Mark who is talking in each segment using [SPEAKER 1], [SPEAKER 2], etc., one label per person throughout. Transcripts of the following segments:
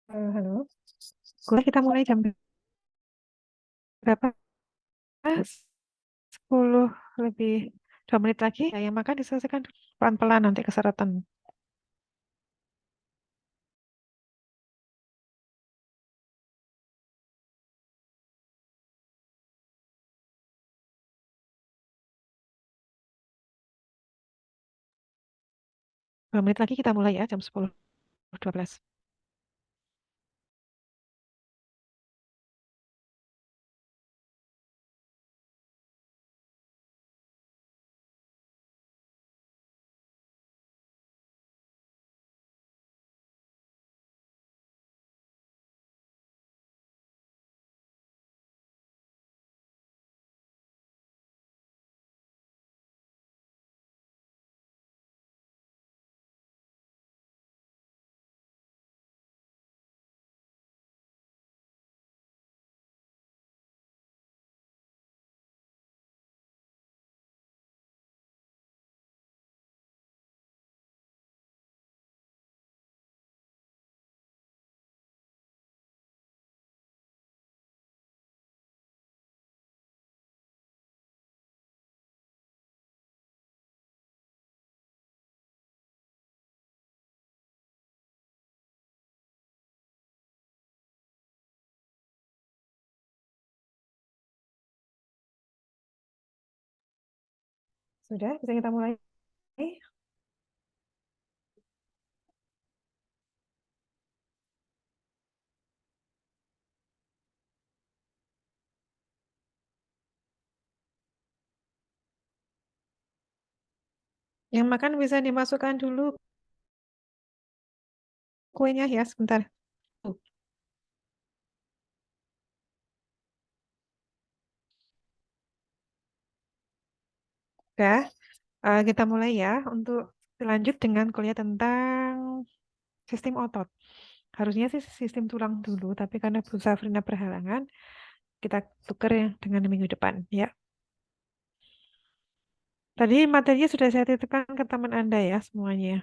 [SPEAKER 1] Halo, kuliah kita mulai jam berapa? 10 lebih 2 menit lagi. Ya, yang makan diselesaikan pelan-pelan nanti keseretan. 2 menit lagi kita mulai ya, jam 10.12. Sudah, bisa kita mulai. Yang makan bisa dimasukkan dulu kuenya ya, sebentar. Sudah, kita mulai ya untuk lanjut dengan kuliah tentang sistem otot. Harusnya sih sistem tulang dulu, tapi karena Bu Safrina berhalangan, kita tukar ya dengan minggu depan ya. Tadi materinya sudah saya titipkan ke teman Anda ya semuanya.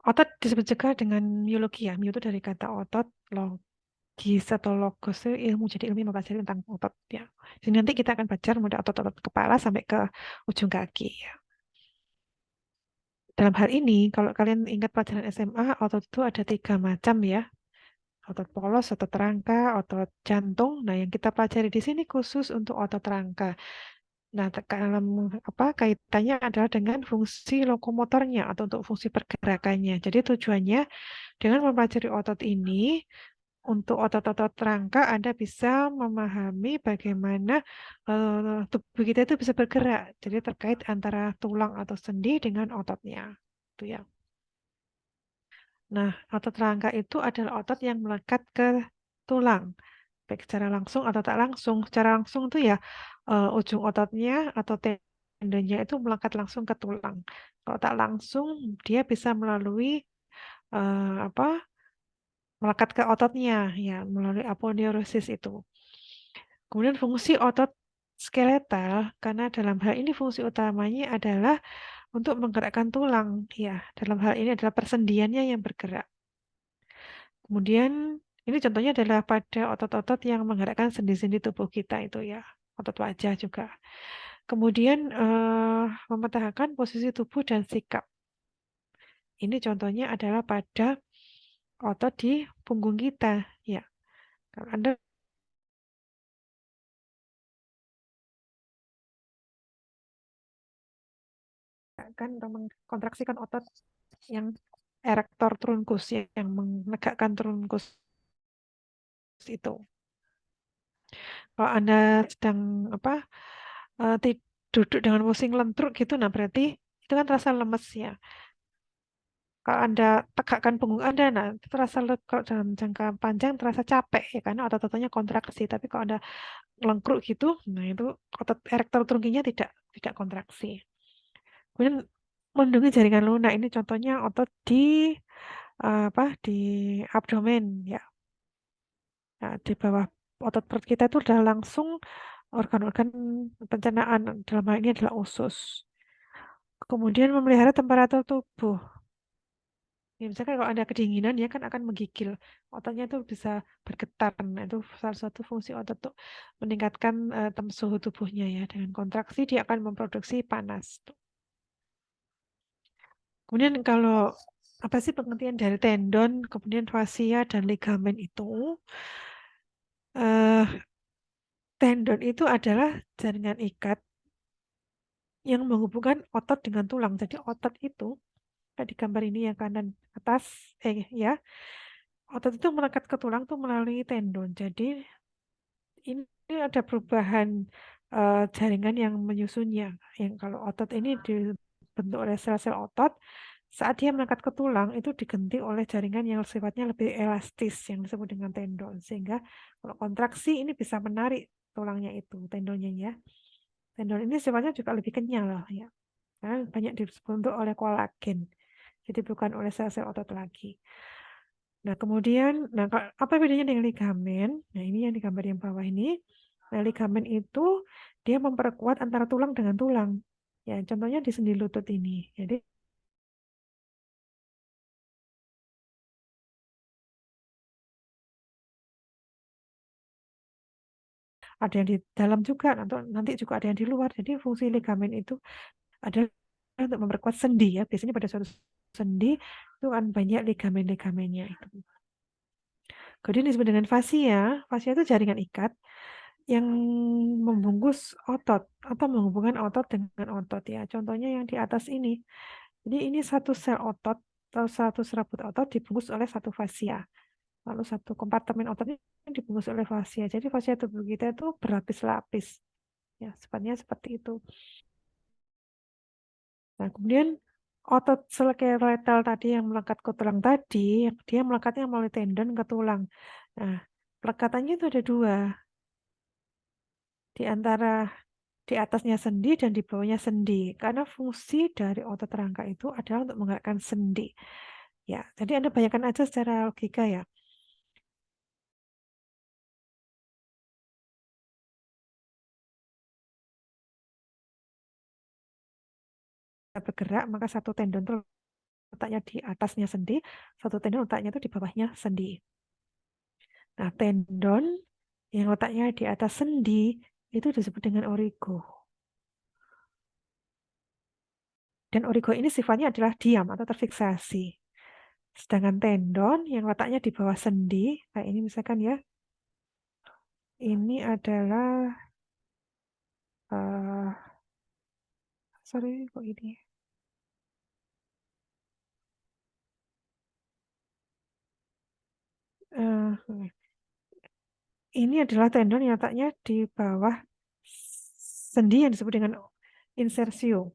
[SPEAKER 1] Otot disebut juga dengan miologi ya. Mio itu dari kata otot, logis atau logos itu ilmu. Jadi ilmu mempelajari tentang otot ya. Jadi nanti kita akan belajar mulai otot-otot kepala sampai ke ujung kaki ya. Dalam hal ini, kalau kalian ingat pelajaran SMA, otot itu ada 3 macam ya. Otot polos, otot rangka, otot jantung. Nah, yang kita pelajari di sini khusus untuk otot rangka. Nah, dalam apa kaitannya adalah dengan fungsi lokomotornya atau untuk fungsi pergerakannya. Jadi tujuannya dengan mempelajari otot ini, untuk otot-otot rangka Anda bisa memahami bagaimana tubuh kita itu bisa bergerak. Jadi terkait antara tulang atau sendi dengan ototnya. Itu ya. Nah, otot rangka itu adalah otot yang melekat ke tulang, baik secara langsung atau tak langsung. Secara langsung itu ya ujung ototnya atau tendonnya itu melekat langsung ke tulang. Kalau tak langsung, dia bisa melalui apa melekat ke ototnya ya melalui aponeurosis itu. Kemudian fungsi otot skeletal karena dalam hal ini fungsi utamanya adalah untuk menggerakkan tulang ya. Dalam hal ini adalah persendiannya yang bergerak. Kemudian ini contohnya adalah pada otot-otot yang menggerakkan sendi-sendi tubuh kita itu ya. Otot wajah juga. Kemudian memetahakan posisi tubuh dan sikap. Ini contohnya adalah pada otot di punggung kita ya. Kalau Anda kan mengkontraksikan otot yang erector truncus ya, yang menegakkan truncus itu. Kalau Anda sedang apa duduk dengan pusing lentruk gitu, nah berarti itu kan terasa lemes ya. Kalau Anda tegakkan punggung Anda, nah itu terasa kalau dalam jangka panjang terasa capek ya karena otot-ototnya kontraksi. Tapi kalau Anda lengkruk gitu, nah itu otot erector trunkinya tidak kontraksi. Kemudian melindungi jaringan lunak ini contohnya otot di di abdomen ya. Nah, di bawah otot perut kita itu udah langsung organ-organ pencernaan, dalam hal ini adalah usus. Kemudian memelihara temperatur tubuh. Ya, misalkan kalau ada kedinginan ya kan akan menggigil. Ototnya itu bisa bergetar. Nah, itu salah satu fungsi otot untuk meningkatkan suhu tubuhnya ya. Dengan kontraksi dia akan memproduksi panas. Kemudian kalau apa sih pengertian dari tendon, kemudian fascia dan ligamen itu? eh Tendon itu adalah jaringan ikat yang menghubungkan otot dengan tulang. Jadi otot itu kayak di gambar ini yang kanan atas, ya, otot itu melekat ke tulang tuh melalui tendon. Jadi ini ada perubahan jaringan yang menyusunnya. Yang kalau otot ini dibentuk oleh sel-sel otot, saat dia melekat ke tulang itu diganti oleh jaringan yang sifatnya lebih elastis yang disebut dengan tendon. Sehingga kalau kontraksi ini bisa menarik tulangnya itu, tendonnya ya. Tendon ini sifatnya juga lebih kenyal ya. Karena banyak dibentuk oleh kolagen. Jadi bukan oleh sel-sel otot lagi. Nah, kemudian, apa bedanya dengan ligamen? Nah, ini yang di gambar yang bawah ini. Nah, ligamen itu dia memperkuat antara tulang dengan tulang. Ya, contohnya di sendi lutut ini. Jadi ada yang di dalam juga, nanti juga ada yang di luar. Jadi fungsi ligamen itu adalah untuk memperkuat sendi ya. Biasanya pada suatu sendi itu kan banyak ligamen-ligamennya itu. Kemudian disebut dengan fascia. Fascia itu jaringan ikat yang membungkus otot atau menghubungkan otot dengan otot ya. Contohnya yang di atas ini. Jadi ini satu sel otot atau satu serabut otot dibungkus oleh satu fascia. Lalu satu kompartemen ototnya dibungkus oleh fascia. Jadi fascia tubuh kita itu berlapis-lapis. Ya, sifatnya seperti itu. Nah, kemudian otot skeletal tadi yang melekat ke tulang tadi, dia melekatnya melalui tendon ke tulang. Nah, pelekatannya itu ada dua. Di antara di atasnya sendi dan di bawahnya sendi. Karena fungsi dari otot rangka itu adalah untuk menggerakkan sendi. Ya, jadi Anda bayangkan aja secara logika ya. Bergerak, maka satu tendon itu letaknya di atasnya sendi, satu tendon letaknya itu di bawahnya sendi. Nah, tendon yang letaknya di atas sendi itu disebut dengan origo. Dan origo ini sifatnya adalah diam atau terfiksasi. Sedangkan tendon yang letaknya di bawah sendi, kayak ini misalkan ya, ini adalah uh, sorry kok ini. Uh, ini adalah tendon yang letaknya di bawah sendi yang disebut dengan insersio.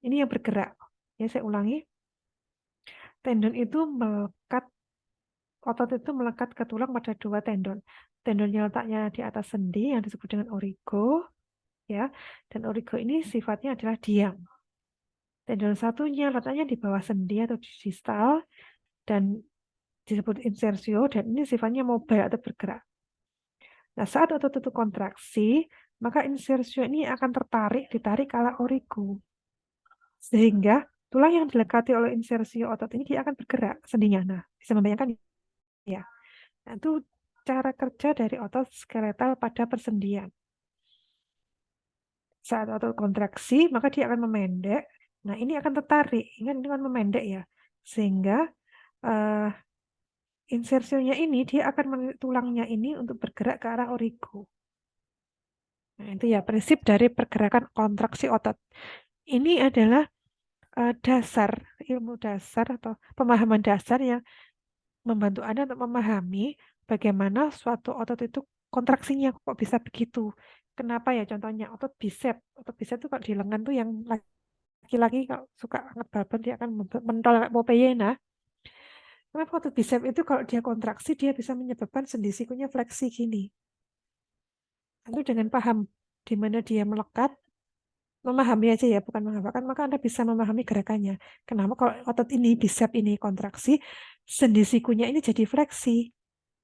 [SPEAKER 1] Ini yang bergerak. Ya, saya ulangi. Tendon itu melekat, otot itu melekat ke tulang pada dua tendon. Tendon yang letaknya di atas sendi yang disebut dengan origo, ya. Dan origo ini sifatnya adalah diam. Tendon satunya letaknya di bawah sendi atau di distal dan disebut insersio dan ini sifatnya mobile atau bergerak. Nah, saat otot itu kontraksi, maka insersio ini akan ditarik ke arah origo. Sehingga tulang yang dilekati oleh insersio otot ini dia akan bergerak sendinya. Nah, bisa membayangkan ya. Nah, itu cara kerja dari otot skeletal pada persendian. Saat otot kontraksi, maka dia akan memendek. Nah, ini akan tertarik. Ingat, ini akan memendek ya. Sehingga uh, insersionya ini, dia akan tulangnya ini untuk bergerak ke arah origo. Nah, itu ya prinsip dari pergerakan kontraksi otot. Ini adalah dasar, ilmu dasar atau pemahaman dasar yang membantu Anda untuk memahami bagaimana suatu otot itu kontraksinya kok bisa begitu. Kenapa ya? Contohnya otot bicep. Otot bicep itu kalau di lengan tuh yang laki-laki kalau suka angkat beban dia akan mentol kayak Popeye. Nah, kenapa otot bicep itu kalau dia kontraksi dia bisa menyebabkan sendi sikunya fleksi gini. Lalu dengan paham di mana dia melekat, memahami aja ya, bukan menghafalkan, maka Anda bisa memahami gerakannya. Kenapa kalau otot ini, bicep ini kontraksi, sendi sikunya ini jadi fleksi.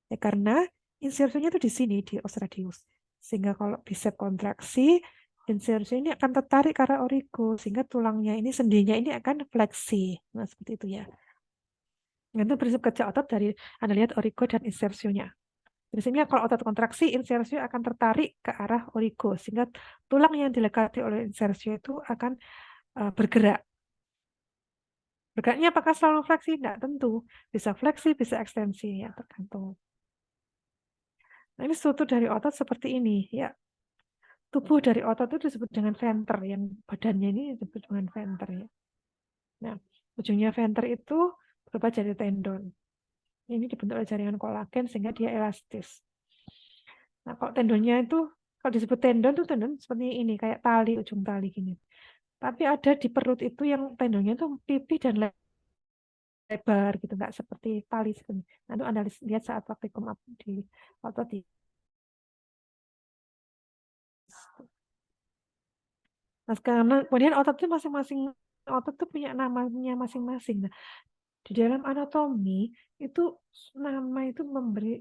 [SPEAKER 1] Ya, karena insersionya itu di sini, di os radius. Sehingga kalau bisep kontraksi, insersio ini akan tertarik ke arah origo, sehingga tulangnya ini, sendinya ini akan fleksi. Nah, seperti itu ya. Nah, itu prinsip kerja otot dari Anda lihat origo dan insersionya. Prinsipnya kalau otot kontraksi, insersio akan tertarik ke arah origo, sehingga tulang yang dilekati oleh insersio itu akan bergerak. Bergeraknya apakah selalu fleksi? Tidak tentu. Bisa fleksi, bisa ekstensi, ya tergantung. Nah, ini struktur dari otot seperti ini, ya. Tubuh dari otot itu disebut dengan venter, yang badannya ini disebut dengan venter, ya. Nah, ujungnya venter itu berupa jadi tendon. Ini dibentuk oleh jaringan kolagen sehingga dia elastis. Nah, kalau tendonnya itu, kalau disebut tendon itu tendon seperti ini, kayak tali, ujung tali gini. Tapi ada di perut itu yang tendonnya itu pipih dan lebar gitu, nggak seperti tali seperti. Nanti Anda lihat saat praktikum di otot di. Nah, kemudian otot itu masing-masing otot itu punya namanya masing-masing. Nah, di dalam anatomi itu nama itu memberi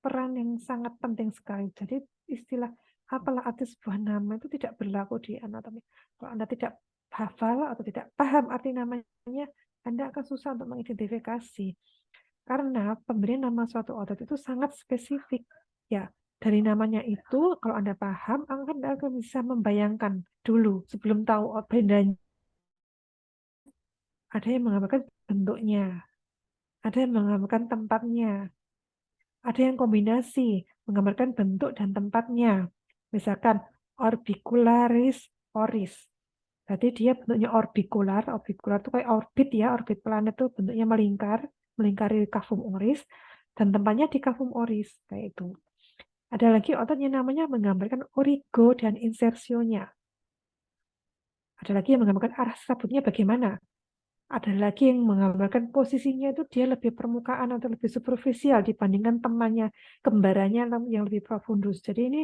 [SPEAKER 1] peran yang sangat penting sekali. Jadi istilah apalah arti sebuah nama itu tidak berlaku di anatomi. Kalau Anda tidak hafal atau tidak paham arti namanya, Anda akan susah untuk mengidentifikasi. Karena pemberian nama suatu otot itu sangat spesifik. Ya, dari namanya itu, kalau Anda paham, Anda akan bisa membayangkan dulu sebelum tahu bedanya. Ada yang menggambarkan bentuknya, ada yang menggambarkan tempatnya, ada yang kombinasi menggambarkan bentuk dan tempatnya. Misalkan orbicularis oris. Berarti dia bentuknya orbikular. Orbikular itu kayak orbit ya, orbit planet itu bentuknya melingkar, melingkari kavum oris, dan tempatnya di kavum oris kayak itu. Ada lagi otot yang namanya menggambarkan origo dan insersionya. Ada lagi yang menggambarkan arah serabutnya bagaimana. Ada lagi yang menggambarkan posisinya itu dia lebih permukaan atau lebih superficial dibandingkan temannya, kembarannya yang lebih profundus. Jadi ini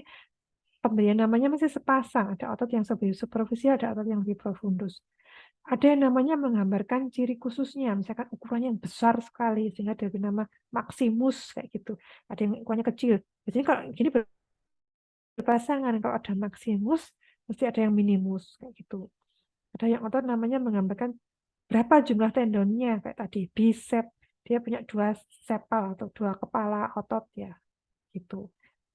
[SPEAKER 1] pemberian namanya masih sepasang. Ada otot yang lebih superficial, ada otot yang lebih profundus. Ada yang namanya menggambarkan ciri khususnya, misalkan ukurannya yang besar sekali, sehingga diberi nama maximus, kayak gitu. Ada yang ukurannya kecil. Biasanya kalau gini berpasangan, kalau ada maximus, mesti ada yang minimus, kayak gitu. Ada yang otot namanya menggambarkan berapa jumlah tendonnya, kayak tadi bicep, dia punya 2 sepal atau 2 kepala otot ya, gitu.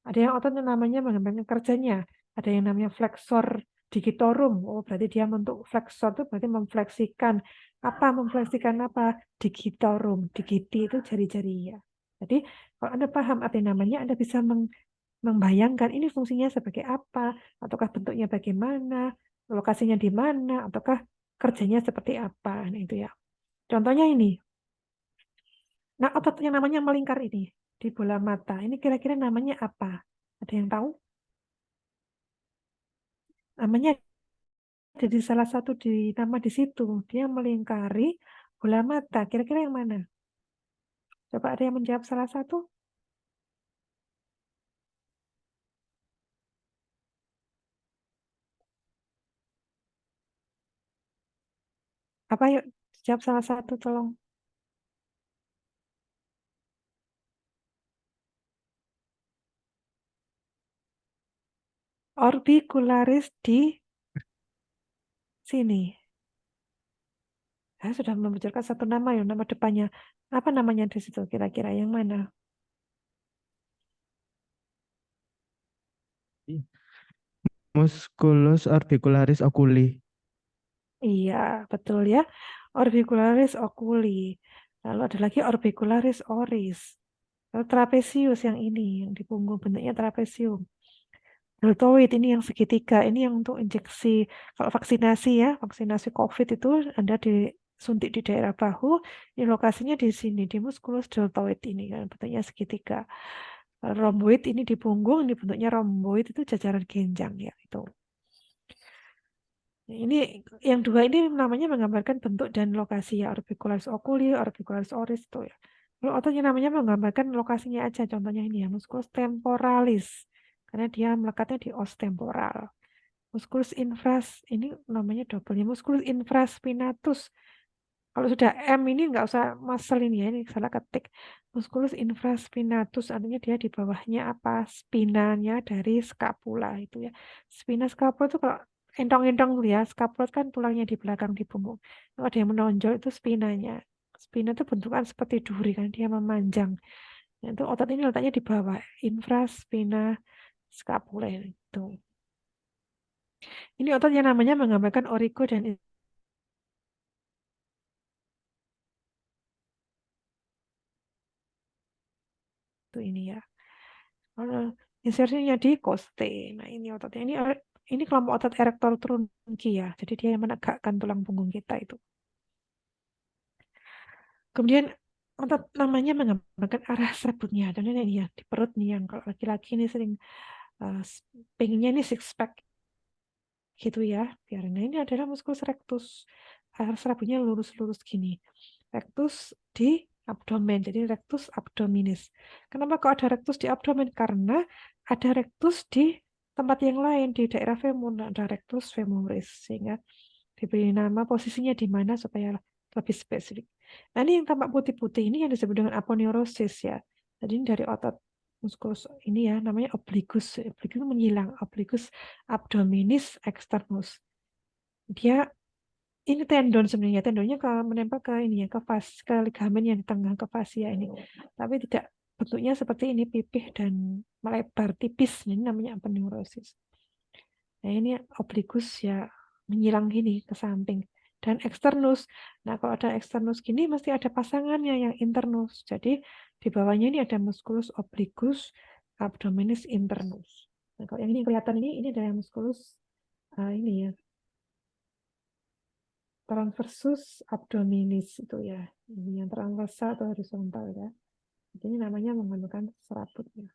[SPEAKER 1] Ada yang otot yang namanya menggambarkan kerjanya, ada yang namanya flexor digitorum. Oh, berarti dia untuk flexor itu berarti memfleksikan apa? Digitorum. Digiti itu jari-jari ya. Jadi kalau Anda paham arti namanya, Anda bisa membayangkan ini fungsinya sebagai apa, ataukah bentuknya bagaimana, lokasinya di mana, ataukah kerjanya seperti apa. Nah, itu ya. Contohnya ini. Nah, otot yang namanya melingkar ini di bola mata, ini kira-kira namanya apa? Ada yang tahu? Namanya ada di salah satu di nama di situ. Dia melingkari bola mata. Kira-kira yang mana? Coba ada yang menjawab salah satu? Apa yuk? Jawab salah satu tolong. Orbicularis di sini. Saya sudah membicarakan satu nama ya, nama depannya. Apa namanya di situ kira-kira yang mana?
[SPEAKER 2] Musculus orbicularis oculi.
[SPEAKER 1] Iya, betul ya. Orbicularis oculi. Lalu ada lagi orbicularis oris. Lalu trapesius yang ini, yang di punggung bentuknya trapesium. Deltoid ini yang segitiga, ini yang untuk injeksi. Kalau vaksinasi ya, vaksinasi COVID itu Anda disuntik di daerah bahu, ini lokasinya di sini, di musculus deltoid ini kan, bentuknya segitiga. Rhomboid ini di punggung, ini bentuknya rhomboid itu jajaran genjang ya itu. Ini yang dua ini namanya menggambarkan bentuk dan lokasi ya, orbicularis oculi, orbicularis oris itu ya. Kalau ototnya namanya menggambarkan lokasinya aja, contohnya ini ya, musculus temporalis, karena dia melekatnya di os temporal. Musculus infras, ini namanya double, musculus infraspinatus, Kalau sudah M ini nggak usah muscle ini ya, ini salah ketik. Musculus infraspinatus, artinya dia di bawahnya apa? Spinanya dari scapula itu ya. Spina scapula itu kalau entong-entong tuh ya, scapula kan tulangnya di belakang di punggung. Kalau ada yang menonjol itu spinanya. Spina itu bentukan seperti duri kan, dia memanjang. Nah, itu otot ini letaknya di bawah, infraspina scapula itu. Ini otot yang namanya menggambarkan origo dan itu ini ya. Kalau insersinya di koste. Nah, ini ototnya ini kelompok otot erector trunci ya. Jadi dia yang menegakkan tulang punggung kita itu. Kemudian otot namanya menggambarkan arah serabutnya. Dan ini ya di perut nih yang kalau laki-laki ini sering uh, pengennya ini six pack gitu ya. Biar nah ini adalah musculus rectus. Arah serabutnya lurus-lurus gini. Rectus di abdomen. Jadi rectus abdominis. Kenapa kok ada rectus di abdomen? Karena ada rectus di tempat yang lain di daerah femur, ada rectus femoris sehingga diberi nama posisinya di mana supaya lebih spesifik. Nah, ini yang tampak putih-putih ini yang disebut dengan aponeurosis ya. Jadi ini dari otot muskulus ini ya namanya obligus. Obligus itu menyilang, obligus abdominis externus. Dia ini tendon sebenarnya, tendonnya menempel ke ini ya, ke ligamen yang di tengah ke fascia ini. Tapi tidak bentuknya seperti ini, pipih dan melebar tipis. Ini namanya aponeurosis. Nah, ini obligus ya menyilang gini ke samping dan externus. Nah, kalau ada externus gini mesti ada pasangannya yang internus. Jadi di bawahnya ini ada musculus obligus abdominis internus. Nah, kalau yang ini kelihatan ini adalah musculus ini ya transversus abdominis itu ya. Ini yang transversal atau horizontal ya. Jadi ini namanya menggunakan serabut ya.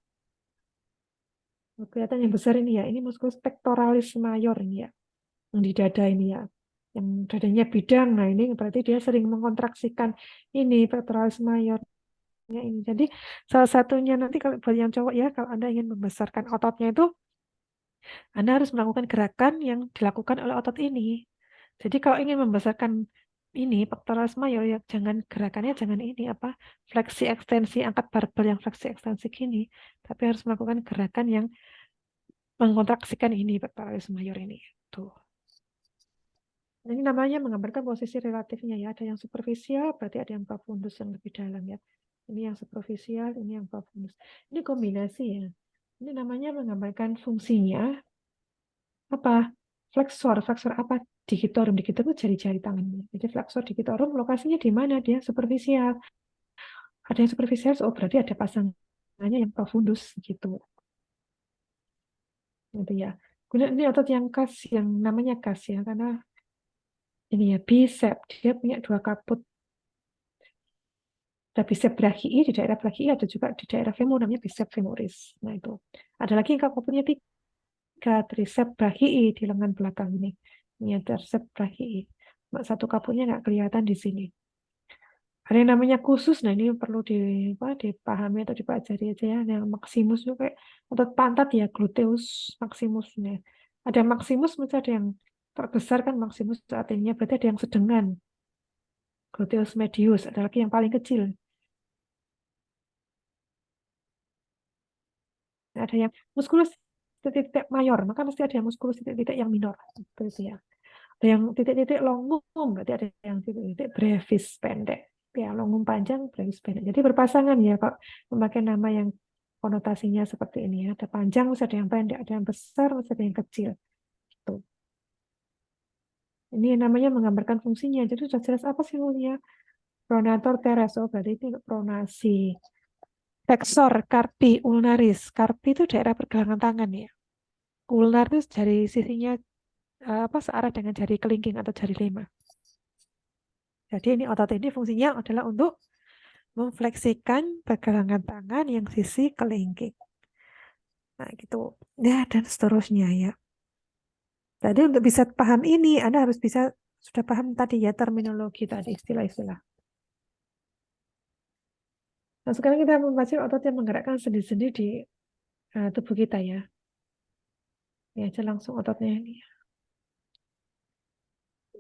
[SPEAKER 1] Kelihatan yang besar ini ya. Ini musculus pectoralis major ini ya. Yang di dada ini ya. Yang dadanya bidang. Nah, ini berarti dia sering mengkontraksikan ini pectoralis majornya ini. Jadi salah satunya nanti kalau buat yang cowok ya, kalau Anda ingin membesarkan ototnya itu, Anda harus melakukan gerakan yang dilakukan oleh otot ini. Jadi kalau ingin membesarkan ini pectoralis major ya jangan gerakannya jangan ini apa fleksi ekstensi angkat barbel yang fleksi ekstensi gini, tapi harus melakukan gerakan yang mengkontraksikan ini pectoralis major ini. Tuh. Nah, ini namanya menggambarkan posisi relatifnya ya. Ada yang superficial, berarti ada yang profundus yang lebih dalam ya. Ini yang superficial, ini yang profundus. Ini kombinasi ya. Ini namanya menggambarkan fungsinya apa? Flexor, flexor apa? Digitorum, digitorum itu jari-jari tangannya. Jadi flexor digitorum lokasinya di mana? Dia superficial. Ada yang superficial, oh berarti ada pasangannya yang profundus gitu. Gitu ya. Kemudian ini otot yang khas, yang namanya khas ya, karena ini ya bicep, dia punya dua kaput. Ada bicep brachii di daerah brachii, ada juga di daerah femur namanya bicep femoris. Nah itu. Ada lagi yang kaputnya tiga, tricep brachii di lengan belakang ini. Ini ada tricep brachii. Satu kaputnya nggak kelihatan di sini. Ada yang namanya khusus, nah ini perlu dipahami atau dipelajari aja ya. Yang maximus itu kayak otot pantat ya, gluteus maximusnya. Ada yang maximus, mesti ada yang terbesar kan maximus artinya berarti ada yang sedengan, gluteus medius. Ada lagi yang paling kecil. Ada yang muskulus titik-titik mayor, maka mesti ada yang muskulus titik-titik yang minor. Begitu ya. Ada yang titik-titik longum, berarti ada yang titik-titik brevis pendek. Ya, longum panjang, brevis pendek. Jadi berpasangan ya, kalau memakai nama yang konotasinya seperti ini ya. Ada panjang, mesti ada yang pendek, ada yang besar, mesti ada yang kecil. Gitu. Ini namanya menggambarkan fungsinya. Jadi sudah jelas apa sih fungsinya? Pronator teres, oh berarti ini pronasi. Flexor carpi ulnaris. Carpi itu daerah pergelangan tangan ya. Ulnar itu dari sisinya apa searah dengan jari kelingking atau jari lima. Jadi ini otot ini fungsinya adalah untuk memfleksikan pergelangan tangan yang sisi kelingking. Nah, gitu. Ya, dan seterusnya ya. Jadi untuk bisa paham ini, Anda harus bisa sudah paham tadi ya terminologi tadi, istilah-istilah. Nah, sekarang kita membaca otot yang menggerakkan sendi-sendi di tubuh kita ya. Ya, aja langsung ototnya ini.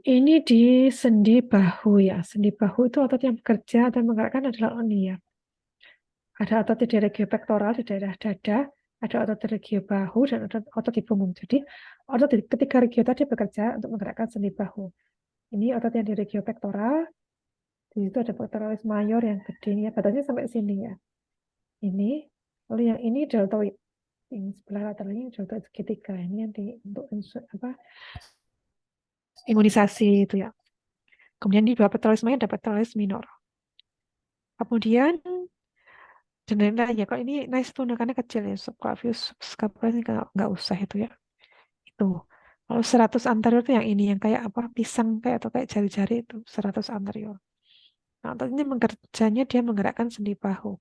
[SPEAKER 1] Ini di sendi bahu ya. Sendi bahu itu otot yang bekerja atau menggerakkan adalah ini ya. Ada otot di regio pektoral di daerah dada, ada otot di regio bahu dan otot di punggung. Jadi otot di ketiga regio tadi bekerja untuk menggerakkan sendi bahu. Ini otot yang di regio pektoral. Di situ ada pectoralis mayor yang gede ya, batasnya sampai sini ya. Ini, lalu yang ini deltoid. Yang sebelah lateralnya deltoid segitiga. Ini yang untuk apa? Imunisasi itu ya. Kemudian di bawah pectoralis mayor ada pectoralis minor. Kemudian dan lain-lain ya. Kalau ini nice tuh karena kecil ya. Subclavius, subscapular ini nggak usah itu ya. Itu. Kalau 100 anterior itu yang ini yang kayak apa? Pisang kayak atau kayak jari-jari itu 100 anterior. Nah, untuk ini mengerjanya dia menggerakkan sendi bahu.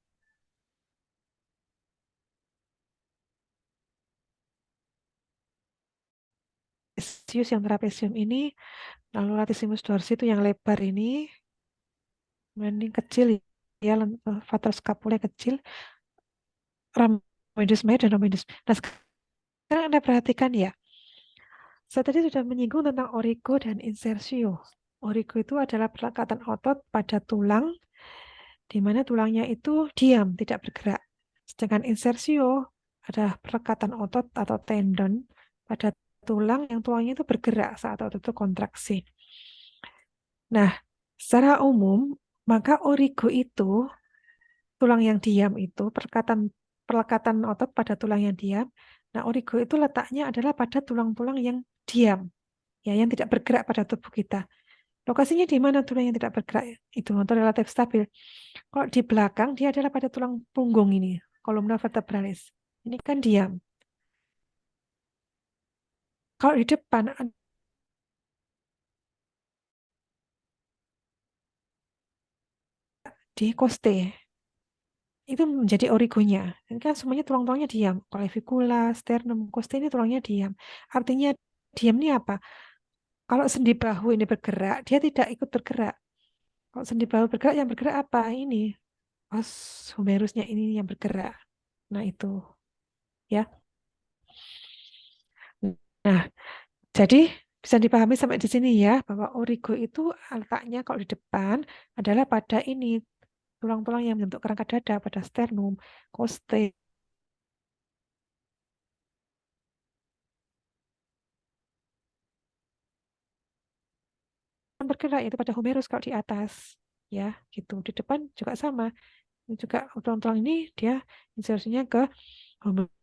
[SPEAKER 1] Trapezius yang trapesium ini, lalu latissimus dorsi itu yang lebar ini, kemudian ini kecil ya, fatal scapulae kecil, rhamnoides major dan rhamnoides. Nah, sekarang Anda perhatikan ya, saya tadi sudah menyinggung tentang origo dan insersio. Origo itu adalah pelekatan otot pada tulang, di mana tulangnya itu diam, tidak bergerak. Sedangkan insersio adalah pelekatan otot atau tendon pada tulang yang tulangnya itu bergerak saat otot itu kontraksi. Nah, secara umum, maka origo itu, tulang yang diam itu, pelekatan otot pada tulang yang diam. Nah, origo itu letaknya adalah pada tulang-tulang yang diam, ya, yang tidak bergerak pada tubuh kita. Lokasinya di mana tulang yang tidak bergerak itu untuk relatif stabil. Kalau di belakang, dia adalah pada tulang punggung ini, kolumna vertebralis. Ini kan diam. Kalau di depan, di koste, itu menjadi origonya. Ini kan semuanya tulang-tulangnya diam. Clavicula, sternum, costa ini tulangnya diam. Artinya diam ini apa? Kalau sendi bahu ini bergerak, dia tidak ikut bergerak. Kalau sendi bahu bergerak, yang bergerak apa? Ini. Os humerusnya ini yang bergerak. Nah, itu ya. Nah, jadi bisa dipahami sampai di sini ya, bahwa origo itu letaknya kalau di depan adalah pada ini tulang-tulang yang membentuk kerangka dada pada sternum, costae. Yang bergerak itu pada humerus kalau di atas, ya gitu. Di depan juga sama. Ini juga tulang-tulang ini dia insersinya ke humerus.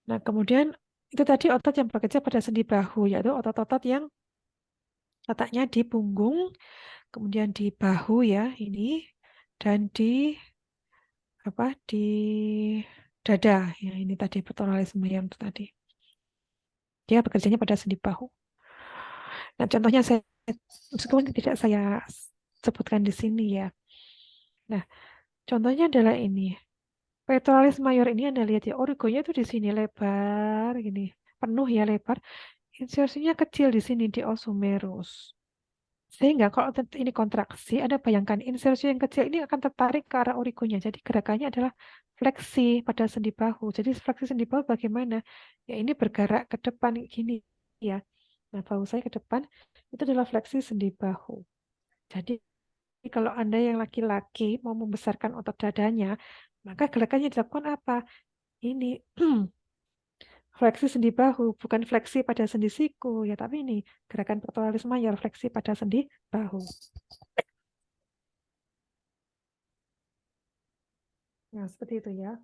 [SPEAKER 1] Nah, kemudian itu tadi otot yang bekerja pada sendi bahu, yaitu otot-otot yang letaknya di punggung, kemudian di bahu ya ini, dan di apa di dada ya ini tadi pectoralis major itu tadi. Dia bekerjanya pada sendi bahu. Nah, contohnya saya meskipun tidak saya sebutkan di sini ya. Nah, contohnya adalah ini. Pectoralis mayor ini Anda lihat ya, origonya itu di sini lebar gini, penuh ya lebar. Insersinya kecil di sini di os humerus. Sehingga kalau ini kontraksi, Anda bayangkan insersi yang kecil ini akan tertarik ke arah origonya. Jadi gerakannya adalah fleksi pada sendi bahu. Jadi fleksi sendi bahu bagaimana? Ya ini bergerak ke depan gini ya. Nah, bahu saya ke depan itu adalah fleksi sendi bahu. Jadi kalau Anda yang laki-laki mau membesarkan otot dadanya, maka gerakannya dilakukan apa? Ini fleksi sendi bahu, bukan fleksi pada sendi siku ya, tapi ini gerakan pectoralis mayor, fleksi pada sendi bahu. Nah, seperti itu ya.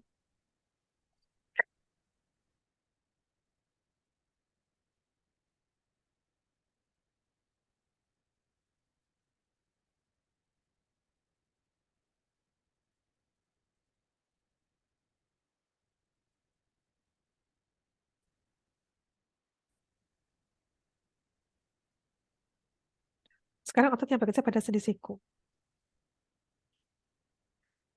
[SPEAKER 1] Sekarang ototnya bekerja pada sendi siku.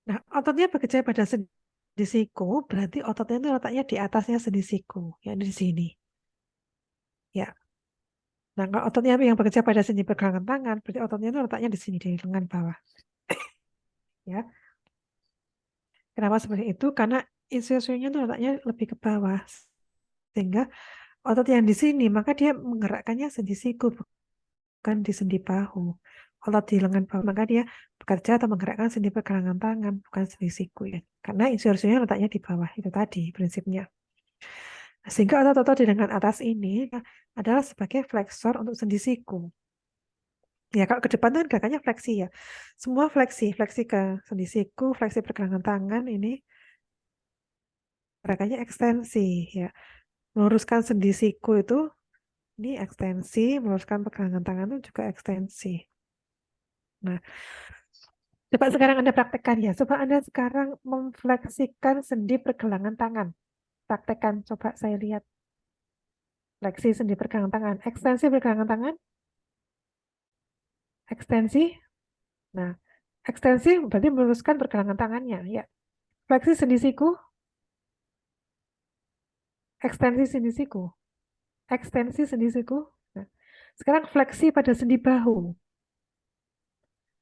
[SPEAKER 1] Nah, ototnya bekerja pada sendi siku, berarti ototnya itu letaknya di atasnya sendi siku, ya di sini. Ya. Nah, kalau ototnya yang bekerja pada sendi pergelangan tangan, berarti ototnya itu letaknya di sini, di lengan bawah. Ya. Kenapa seperti itu? Karena insersinya itu letaknya lebih ke bawah. Sehingga otot yang di sini, maka dia menggerakkannya sendi siku, bukan di sendi bahu. Otot di lengan bahu, maka dia bekerja atau menggerakkan sendi pergelangan tangan, bukan sendi siku ya. Karena insersinya letaknya di bawah, itu tadi prinsipnya. Sehingga otot-otot di lengan atas ini adalah sebagai flexor untuk sendi siku. Ya, kalau ke depan kan gerakannya fleksi ya. Semua fleksi, fleksi ke sendi siku, fleksi pergelangan tangan ini gerakannya ekstensi ya. Meluruskan sendi siku itu ini ekstensi, meluruskan pergelangan tangan itu juga ekstensi. Nah, coba sekarang Anda praktekkan ya. Coba Anda sekarang memfleksikan sendi pergelangan tangan. Praktekkan, coba saya lihat. Fleksi sendi pergelangan tangan. Ekstensi pergelangan tangan. Ekstensi. Nah, ekstensi berarti meluruskan pergelangan tangannya. Ya. Fleksi sendi siku. Ekstensi sendi siku. Ekstensi sendi siku. Nah, sekarang fleksi pada sendi bahu.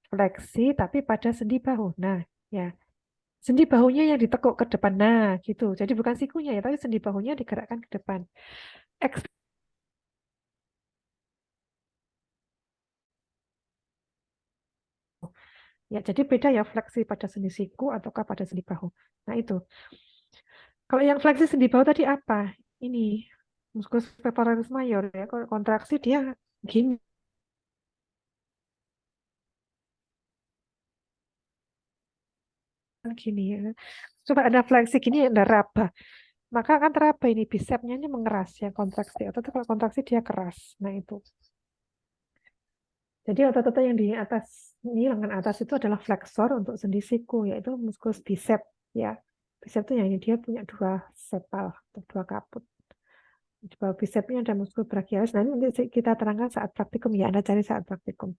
[SPEAKER 1] Fleksi tapi pada sendi bahu. Nah, ya. Sendi bahunya yang ditekuk ke depan. Nah, gitu. Jadi bukan sikunya ya, tapi sendi bahunya digerakkan ke depan. Ya, jadi beda ya fleksi pada sendi siku ataukah pada sendi bahu. Nah, itu. Kalau yang fleksi sendi bahu tadi apa? Ini musculus pectoralis major ya. Kalau kontraksi dia gini gini ya. Coba ada fleksi gini ada raba. Maka akan teraba ini bisepnya ini mengeras ya kontraksi. Atau kalau kontraksi dia keras. Nah, itu. Jadi otot-otot yang di atas ini lengan atas itu adalah flexor untuk sendi siku yaitu muskulus bicep ya. Bicep itu yang ini dia punya dua sepal atau dua kaput. Di bawah bicepnya ada muskulus brachialis. Nanti kita terangkan saat praktikum ya. Anda cari saat praktikum.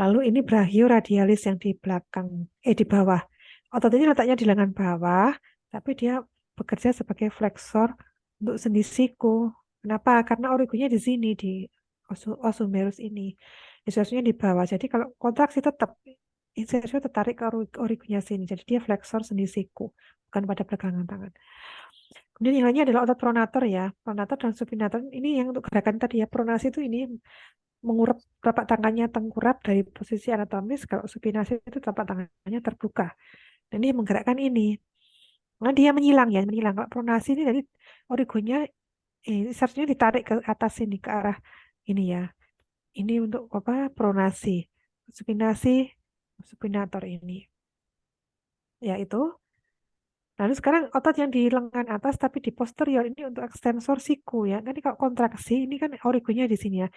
[SPEAKER 1] Lalu ini brachioradialis yang di belakang, di bawah. Otot ini letaknya di lengan bawah, tapi dia bekerja sebagai flexor untuk sendi siku. Kenapa? Karena origanya di sini, di osumerus ini. Insersinya di bawah. Jadi kalau kontraksi tetap, insersinya tertarik ke origanya sini. Jadi dia flexor sendi siku, bukan pada pergelangan tangan. Kemudian yang lainnya adalah otot pronator ya. Pronator dan supinator ini yang untuk gerakan tadi ya. Pronasi itu ini mengurap telapak tangannya tengkurap dari posisi anatomis. Kalau supinasi itu telapak tangannya terbuka. Dan dia menggerakkan ini. Nah, dia menyilang ya, menyilang. Kalau pronasi ini jadi origonya seharusnya ditarik ke atas sini ke arah ini ya. Ini untuk apa? Pronasi. Supinasi, supinator ini. Ya itu. Lalu sekarang otot yang di lengan atas tapi di posterior ini untuk ekstensor siku ya. Nanti kalau kontraksi ini kan origonya di sini ya.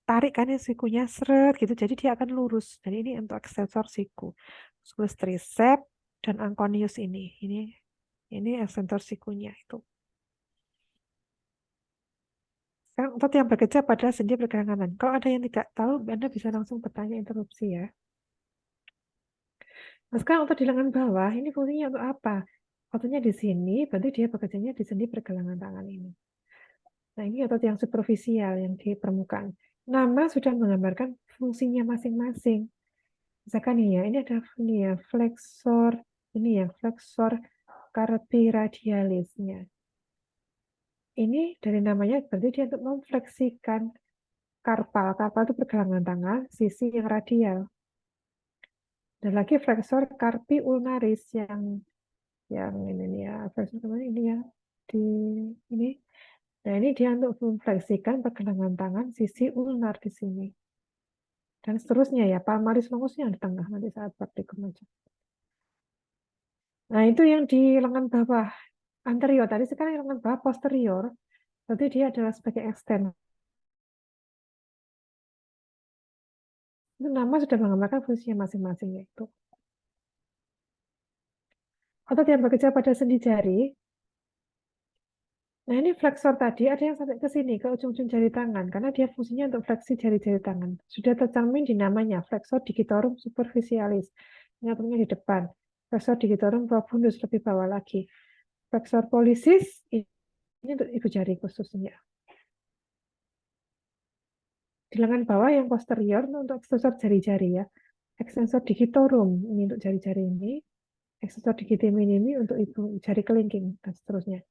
[SPEAKER 1] Tarik kan ya sikunya seret gitu. Jadi dia akan lurus. Jadi ini untuk ekstensor siku. Musculus tricep dan angkonius ini. Ini ekstensor sikunya itu. Sekarang otot yang bekerja pada sendi pergelangan tangan. Kalau ada yang tidak tahu, Anda bisa langsung bertanya interupsi ya. Nah, sekarang otot di lengan bawah ini fungsinya untuk apa? Ototnya di sini, berarti dia bekerjanya di sendi pergelangan tangan ini. Nah, ini otot yang superficial yang di permukaan. Nama sudah menggambarkan fungsinya masing-masing. Misalkan nih ya, ini ada ini ya, flexor, ini ya, flexor carpi radialisnya. Ini dari namanya berarti dia untuk memfleksikan karpal. Karpal itu pergelangan tangan, sisi yang radial. Dan lagi flexor carpi ulnaris yang ini nih ya, flexor kemana ini ya, di ini. Nah, ini dia untuk memfleksikan pergelangan tangan sisi ulnar di sini. Dan seterusnya ya, palmaris longusnya di tengah nanti saat praktikum aja. Nah, itu yang di lengan bawah anterior. Tadi sekarang lengan bawah posterior. Berarti dia adalah sebagai extend. Itu nama sudah menggambarkan fungsinya masing-masing yaitu. Otot yang bekerja pada sendi jari. Nah, ini flexor tadi ada yang sampai ke sini, ke ujung-ujung jari tangan. Karena dia fungsinya untuk fleksi jari-jari tangan. Sudah tercermin di namanya, flexor digitorum superficialis. Nyatunya di depan. Flexor digitorum profundus, lebih bawah lagi. Flexor pollicis, ini untuk ibu jari khususnya. Di lengan bawah yang posterior untuk ekstensor jari-jari ya. Ekstensor digitorum, ini untuk jari-jari ini. Ekstensor digiti minimi untuk ibu jari kelingking, dan seterusnya.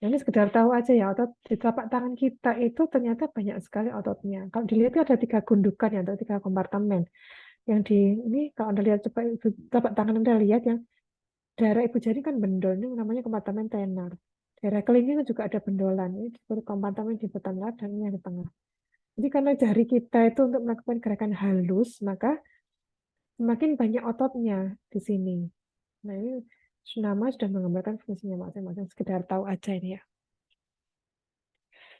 [SPEAKER 1] Nah, ini sekedar tahu aja ya, otot di telapak tangan kita itu ternyata banyak sekali ototnya. Kalau dilihat itu ada 3 gundukan ya, atau 3 kompartemen. Yang di ini kalau Anda lihat coba telapak tangan Anda lihat yang daerah ibu jari kan bendol, ini namanya kompartemen tenar. Daerah kelingking juga ada bendolan, ini disebut kompartemen jemputan larat dan ini yang di tengah. Jadi karena jari kita itu untuk melakukan gerakan halus, maka semakin banyak ototnya di sini. Nah, ini nama sudah menggambarkan fungsinya masing-masing. Sekedar tahu aja ini ya.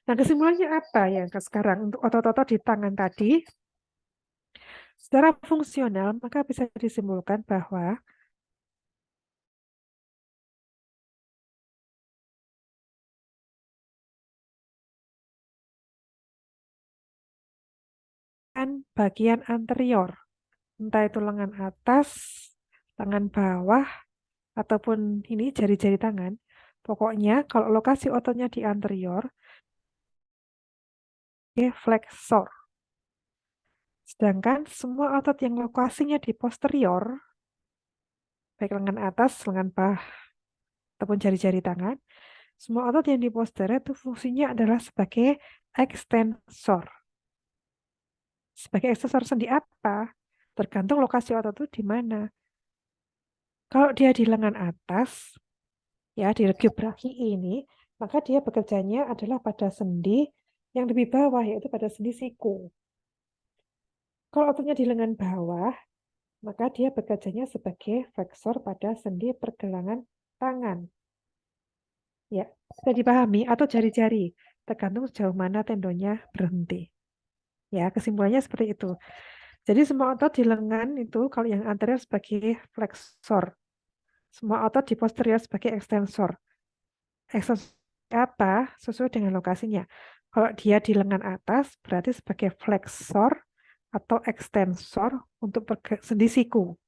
[SPEAKER 1] Nah, kesimpulannya apa ya sekarang untuk otot-otot di tangan tadi? Secara fungsional, maka bisa disimpulkan bahwa bagian anterior, entah itu lengan atas, tangan bawah, ataupun ini jari-jari tangan. Pokoknya kalau lokasi ototnya di anterior, flexor. Sedangkan semua otot yang lokasinya di posterior, baik lengan atas, lengan bawah, ataupun jari-jari tangan, semua otot yang di posterior itu fungsinya adalah sebagai ekstensor. Sebagai ekstensor sendi apa? Tergantung lokasi otot itu di mana. Kalau dia di lengan atas, ya di regio brachii ini, maka dia bekerjanya adalah pada sendi yang lebih bawah, yaitu pada sendi siku. Kalau ototnya di lengan bawah, maka dia bekerjanya sebagai flexor pada sendi pergelangan tangan. Ya, bisa dipahami atau jari-jari, tergantung sejauh mana tendonnya berhenti. Ya, kesimpulannya seperti itu. Jadi semua otot di lengan itu kalau yang anterior sebagai flexor, semua otot di posterior sebagai ekstensor. Ekstensor apa? Sesuai dengan lokasinya. Kalau dia di lengan atas berarti sebagai flexor atau ekstensor untuk sendi siku.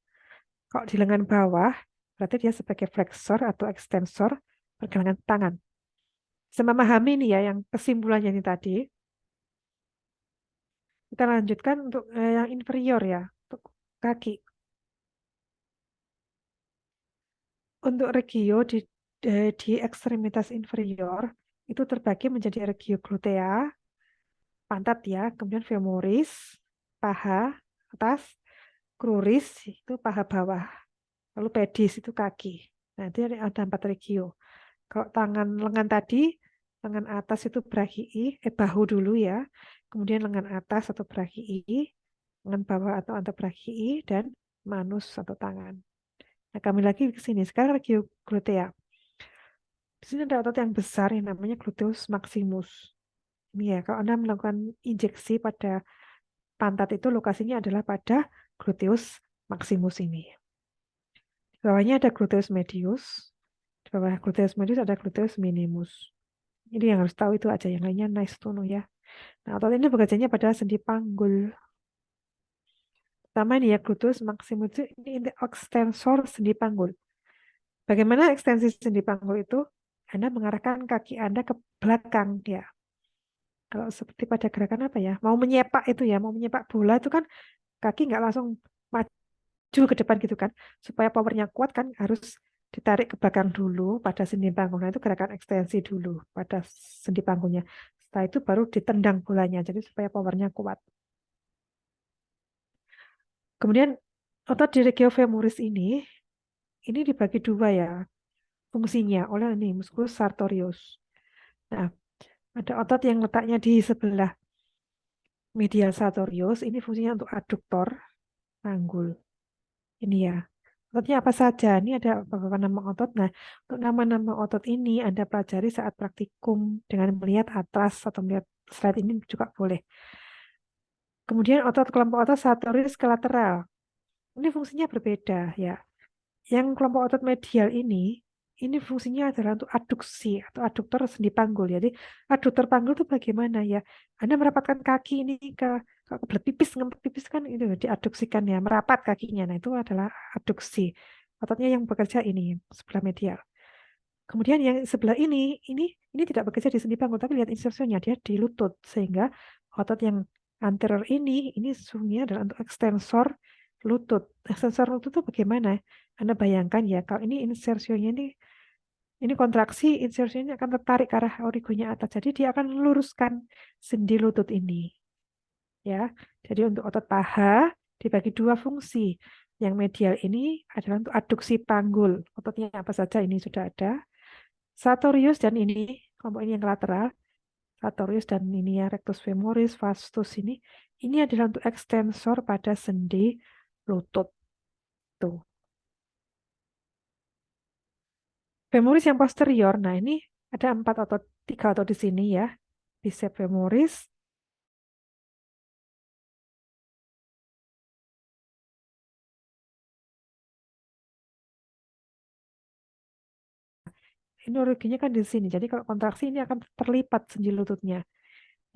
[SPEAKER 1] Kalau di lengan bawah berarti dia sebagai flexor atau ekstensor pergelangan tangan. Bisa memahami ini ya yang kesimpulannya ini tadi. Kita lanjutkan untuk yang inferior ya, untuk kaki. Untuk regio di ekstremitas inferior itu terbagi menjadi regio glutea, pantat ya, kemudian femoris, paha atas, cruris itu paha bawah, lalu pedis itu kaki. Nah, itu ada 4 regio. Kalau tangan lengan tadi, lengan atas itu brachii, bahu dulu ya, kemudian lengan atas atau brachii, lengan bawah atau antebrachii, dan manus atau tangan. Nah, kami lagi ke sini. Sekarang regio glutea. Di sini ada otot yang besar yang namanya gluteus maximus. Ini ya, kalau Anda melakukan injeksi pada pantat itu lokasinya adalah pada gluteus maximus ini. Di bawahnya ada gluteus medius. Di bawah gluteus medius ada gluteus minimus. Ini yang harus tahu itu aja, yang lainnya nice to know ya. Nah, otot ini bekerjanya pada sendi panggul. Pertama ini ya, gluteus maximus ini ekstensor sendi panggul. Bagaimana ekstensi sendi panggul itu? Anda mengarahkan kaki Anda ke belakang ya. Kalau seperti pada gerakan apa ya? Mau menyepak itu ya, mau menyepak bola itu kan kaki nggak langsung maju ke depan gitu kan. Supaya powernya kuat kan harus ditarik ke belakang dulu pada sendi panggul. Nah, itu gerakan ekstensi dulu pada sendi panggulnya. Setelah itu baru ditendang bolanya, jadi supaya powernya kuat. Kemudian otot di regio femoris ini dibagi 2 ya fungsinya oleh ini musculus sartorius. Nah, ada otot yang letaknya di sebelah medial sartorius, ini fungsinya untuk aduktor panggul. Ini ya. Ototnya apa saja? Ini ada beberapa nama otot. Nah, untuk nama-nama otot ini Anda pelajari saat praktikum dengan melihat atlas atau melihat slide ini juga boleh. Kemudian kelompok otot sartorius kolateral. Ini fungsinya berbeda ya. Yang kelompok otot medial ini fungsinya adalah untuk aduksi atau aduktor sendi panggul. Jadi aduktor panggul itu bagaimana ya? Anda merapatkan kaki ini ke kebelet pipis, ngempet pipis kan itu diaduksikan ya, merapat kakinya. Nah, itu adalah aduksi. Ototnya yang bekerja ini sebelah medial. Kemudian yang sebelah ini tidak bekerja di sendi panggul, tapi lihat insersinya dia di lutut sehingga otot yang anterior ini fungsinya adalah untuk ekstensor lutut. Ekstensor lutut itu bagaimana? Anda bayangkan ya, kalau ini insersionya ini Ini kontraksi, insersi ini akan tertarik ke arah origonya atas. Jadi dia akan meluruskan sendi lutut ini. Ya, jadi untuk otot paha dibagi dua fungsi. Yang medial ini adalah untuk adduksi panggul. Ototnya apa saja ini sudah ada. Sartorius dan ini, kelompok ini yang lateral. Sartorius dan ini ya, rectus femoris, vastus ini adalah untuk ekstensor pada sendi lutut. Tuh. Femoris yang posterior, nah ini ada 4 otot, 3 otot di sini ya. Bicep femoris, ini originnya kan di sini. Jadi kalau kontraksi ini akan terlipat sendi lututnya.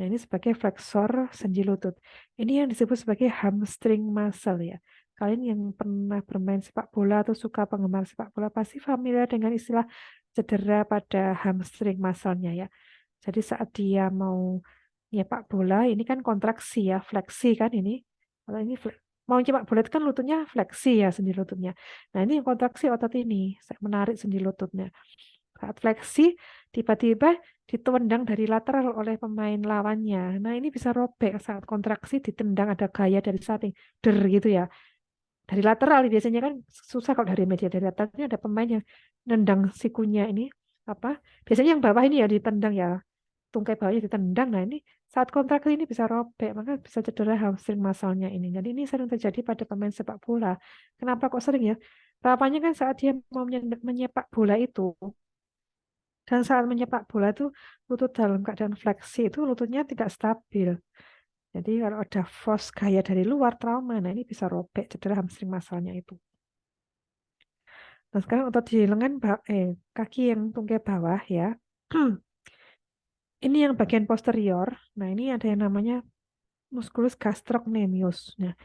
[SPEAKER 1] Nah, ini sebagai flexor sendi lutut. Ini yang disebut sebagai hamstring muscle ya. Kalian yang pernah bermain sepak bola atau suka penggemar sepak bola pasti familiar dengan istilah cedera pada hamstring muscle-nya ya. Jadi saat dia mau nyepak bola, ini kan kontraksi ya, fleksi kan ini. Kalau ini mau nyepak bola itu kan lututnya fleksi ya, sendi lututnya. Nah, ini yang kontraksi otot ini, saya menarik sendi lututnya. Saat fleksi, tiba-tiba ditendang dari lateral oleh pemain lawannya. Nah, ini bisa robek saat kontraksi ditendang ada gaya dari samping, der gitu ya. Dari lateral biasanya kan susah kalau dari media dari atasnya ada pemain yang nendang sikunya ini apa? Biasanya yang bawah ini ya ditendang ya, tungkai bawahnya ditendang. Nah, ini saat kontraksi ini bisa robek, maka bisa cedera hamstring muscle-nya ini. Jadi ini sering terjadi pada pemain sepak bola. Kenapa kok sering ya? Tahapannya kan saat dia mau menyepak bola itu, dan saat menyepak bola itu lutut dalam keadaan fleksi itu lututnya tidak stabil. Jadi kalau ada force gaya dari luar trauma, nah ini bisa robek cedera hamstring muscle-nya itu. Nah sekarang otot di lengan kaki yang tungkai bawah ya. Ini yang bagian posterior. Nah ini ada yang namanya musculus gastrocnemius. Nah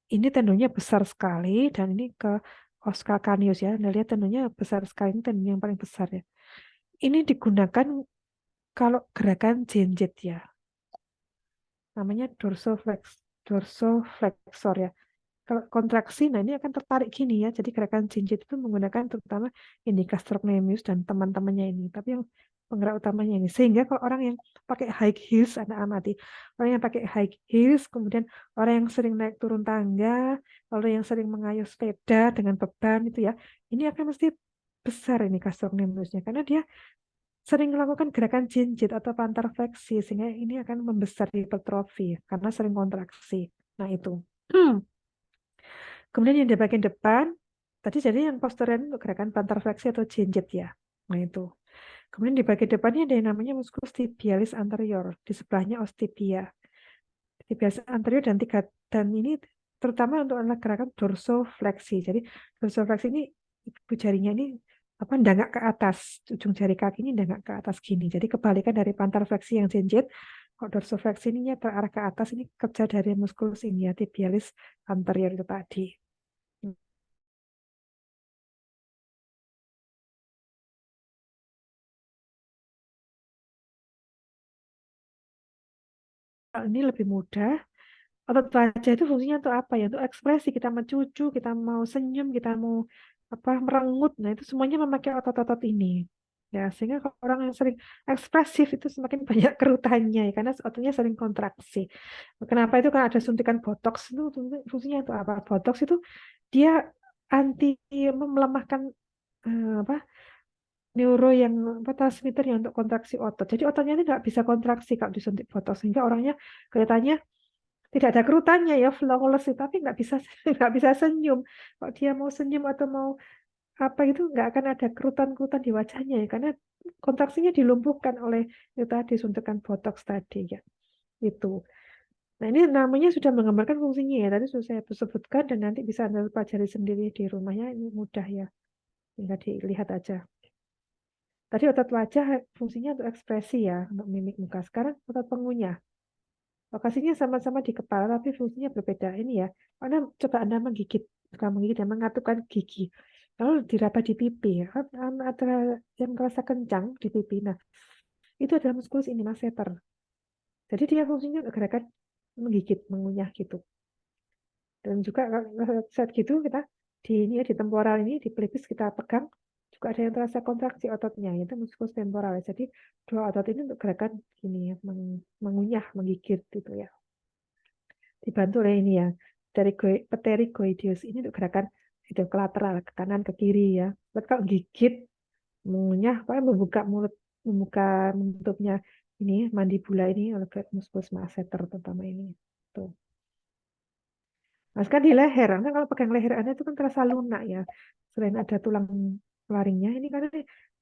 [SPEAKER 1] ini tendonnya besar sekali dan ini ke os calcaneus ya. Anda lihat tendonnya besar sekali, ini tendon yang paling besar ya. Ini digunakan kalau gerakan jinjit ya. Namanya dorsoflexor ya. Kalau kontraksi, nah ini akan tertarik gini ya. Jadi gerakan jinjit itu menggunakan terutama ini gastrocnemius dan teman-temannya ini. Tapi yang penggerak utamanya ini. Sehingga kalau orang yang pakai high heels, Anda amati. Orang yang pakai high heels, kemudian orang yang sering naik turun tangga, lalu yang sering mengayuh sepeda dengan beban itu ya. Ini akan mesti besar ini gastrocnemiusnya. Karena dia sering melakukan gerakan jinjit atau plantar fleksi. Sehingga ini akan membesar hipertrofi karena sering kontraksi. Nah itu. Kemudian yang di bagian depan, tadi jadi yang posterior untuk gerakan plantar fleksi atau jinjit ya. Nah itu. Kemudian di bagian depannya ada yang namanya musculus tibialis anterior. Di sebelahnya os tibia. Tibialis anterior dan ini terutama untuk anak gerakan dorsofleksi. Jadi dorsofleksi ini ibu jarinya ini apa ndangak ke atas, ujung jari kaki ini ndangak ke atas gini. Jadi kebalikan dari plantar fleksi yang jinjit, kalau dorsofleksi ini terarah ke atas ini kerja dari musculus ini ya, tibialis anterior itu tadi. Ini lebih mudah. Otot wajah itu fungsinya untuk apa ya? Untuk ekspresi, kita mencucu, kita mau senyum, kita mau apa merengut. Nah, itu semuanya memakai otot-otot ini. Ya, sehingga kalau orang yang sering ekspresif itu semakin banyak kerutannya ya, karena ototnya sering kontraksi. Kenapa itu? Karena ada suntikan botox itu fungsinya untuk apa? Botox itu dia anti melemahkan apa neuro yang apa transmitter yang untuk kontraksi otot. Jadi ototnya ini nggak bisa kontraksi kalau disuntik botox sehingga orangnya kelihatannya tidak ada kerutannya ya flawless itu, tapi nggak bisa nggak bisa senyum. Kalau dia mau senyum atau mau apa itu nggak akan ada kerutan-kerutan di wajahnya ya karena kontraksinya dilumpuhkan oleh itu tadi suntikan botox tadi ya itu. Nah ini namanya sudah menggambarkan fungsinya ya tadi sudah saya sebutkan dan nanti bisa Anda pelajari sendiri di rumahnya ini mudah ya tinggal dilihat aja. Tadi otot wajah fungsinya untuk ekspresi ya untuk mimik muka. Sekarang otot pengunyah. Lokasinya sama-sama di kepala, tapi fungsinya berbeda. Ini ya, Anda coba Anda menggigit, bukan menggigit, ya, mengatupkan gigi. Lalu diraba di pipi. Ada yang merasa kencang di pipi. Nah, itu adalah muskulus ini, masseter. Jadi dia fungsinya untuk gerakan menggigit, mengunyah gitu. Dan juga saat gitu kita di ini ya, di temporal ini, di pelipis kita pegang. juga ada yang terasa kontraksi ototnya, yaitu musculus temporalis. Jadi dua otot ini untuk gerakan gini ya, mengunyah, menggigit gitu ya. Dibantu oleh ini ya, pterygoideus ini untuk gerakan hidrokolateral ke kanan ke kiri ya. Buat kalau gigit, mengunyah, membuka mulut, membuka menutupnya ini mandibula ini oleh musculus masseter terutama ini. Tuh. Nah, sekarang di leher, karena kalau pegang leher Anda itu kan terasa lunak ya. Selain ada tulang laringnya, ini karena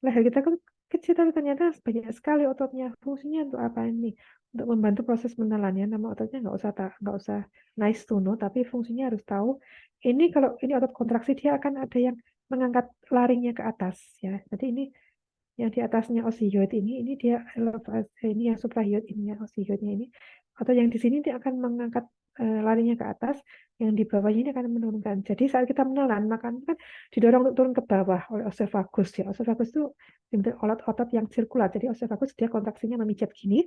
[SPEAKER 1] leher kita kan kecil tapi ternyata banyak sekali ototnya. Fungsinya untuk apa ini? Untuk membantu proses menelan ya. Nama ototnya nggak usah nice to know, tapi fungsinya harus tahu. Ini kalau ini otot kontraksi dia akan ada yang mengangkat laringnya ke atas ya. Jadi ini yang di atasnya osioid ini dia ini yang suprahioid ini ya osioidnya ini atau yang di sini dia akan mengangkat larinya ke atas, yang di bawahnya ini akan menurunkan. Jadi saat kita menelan makan kan didorong untuk turun ke bawah oleh oesophagus ya. Oesophagus itu otot yang sirkular. Jadi oesophagus dia kontraksinya memijat gini,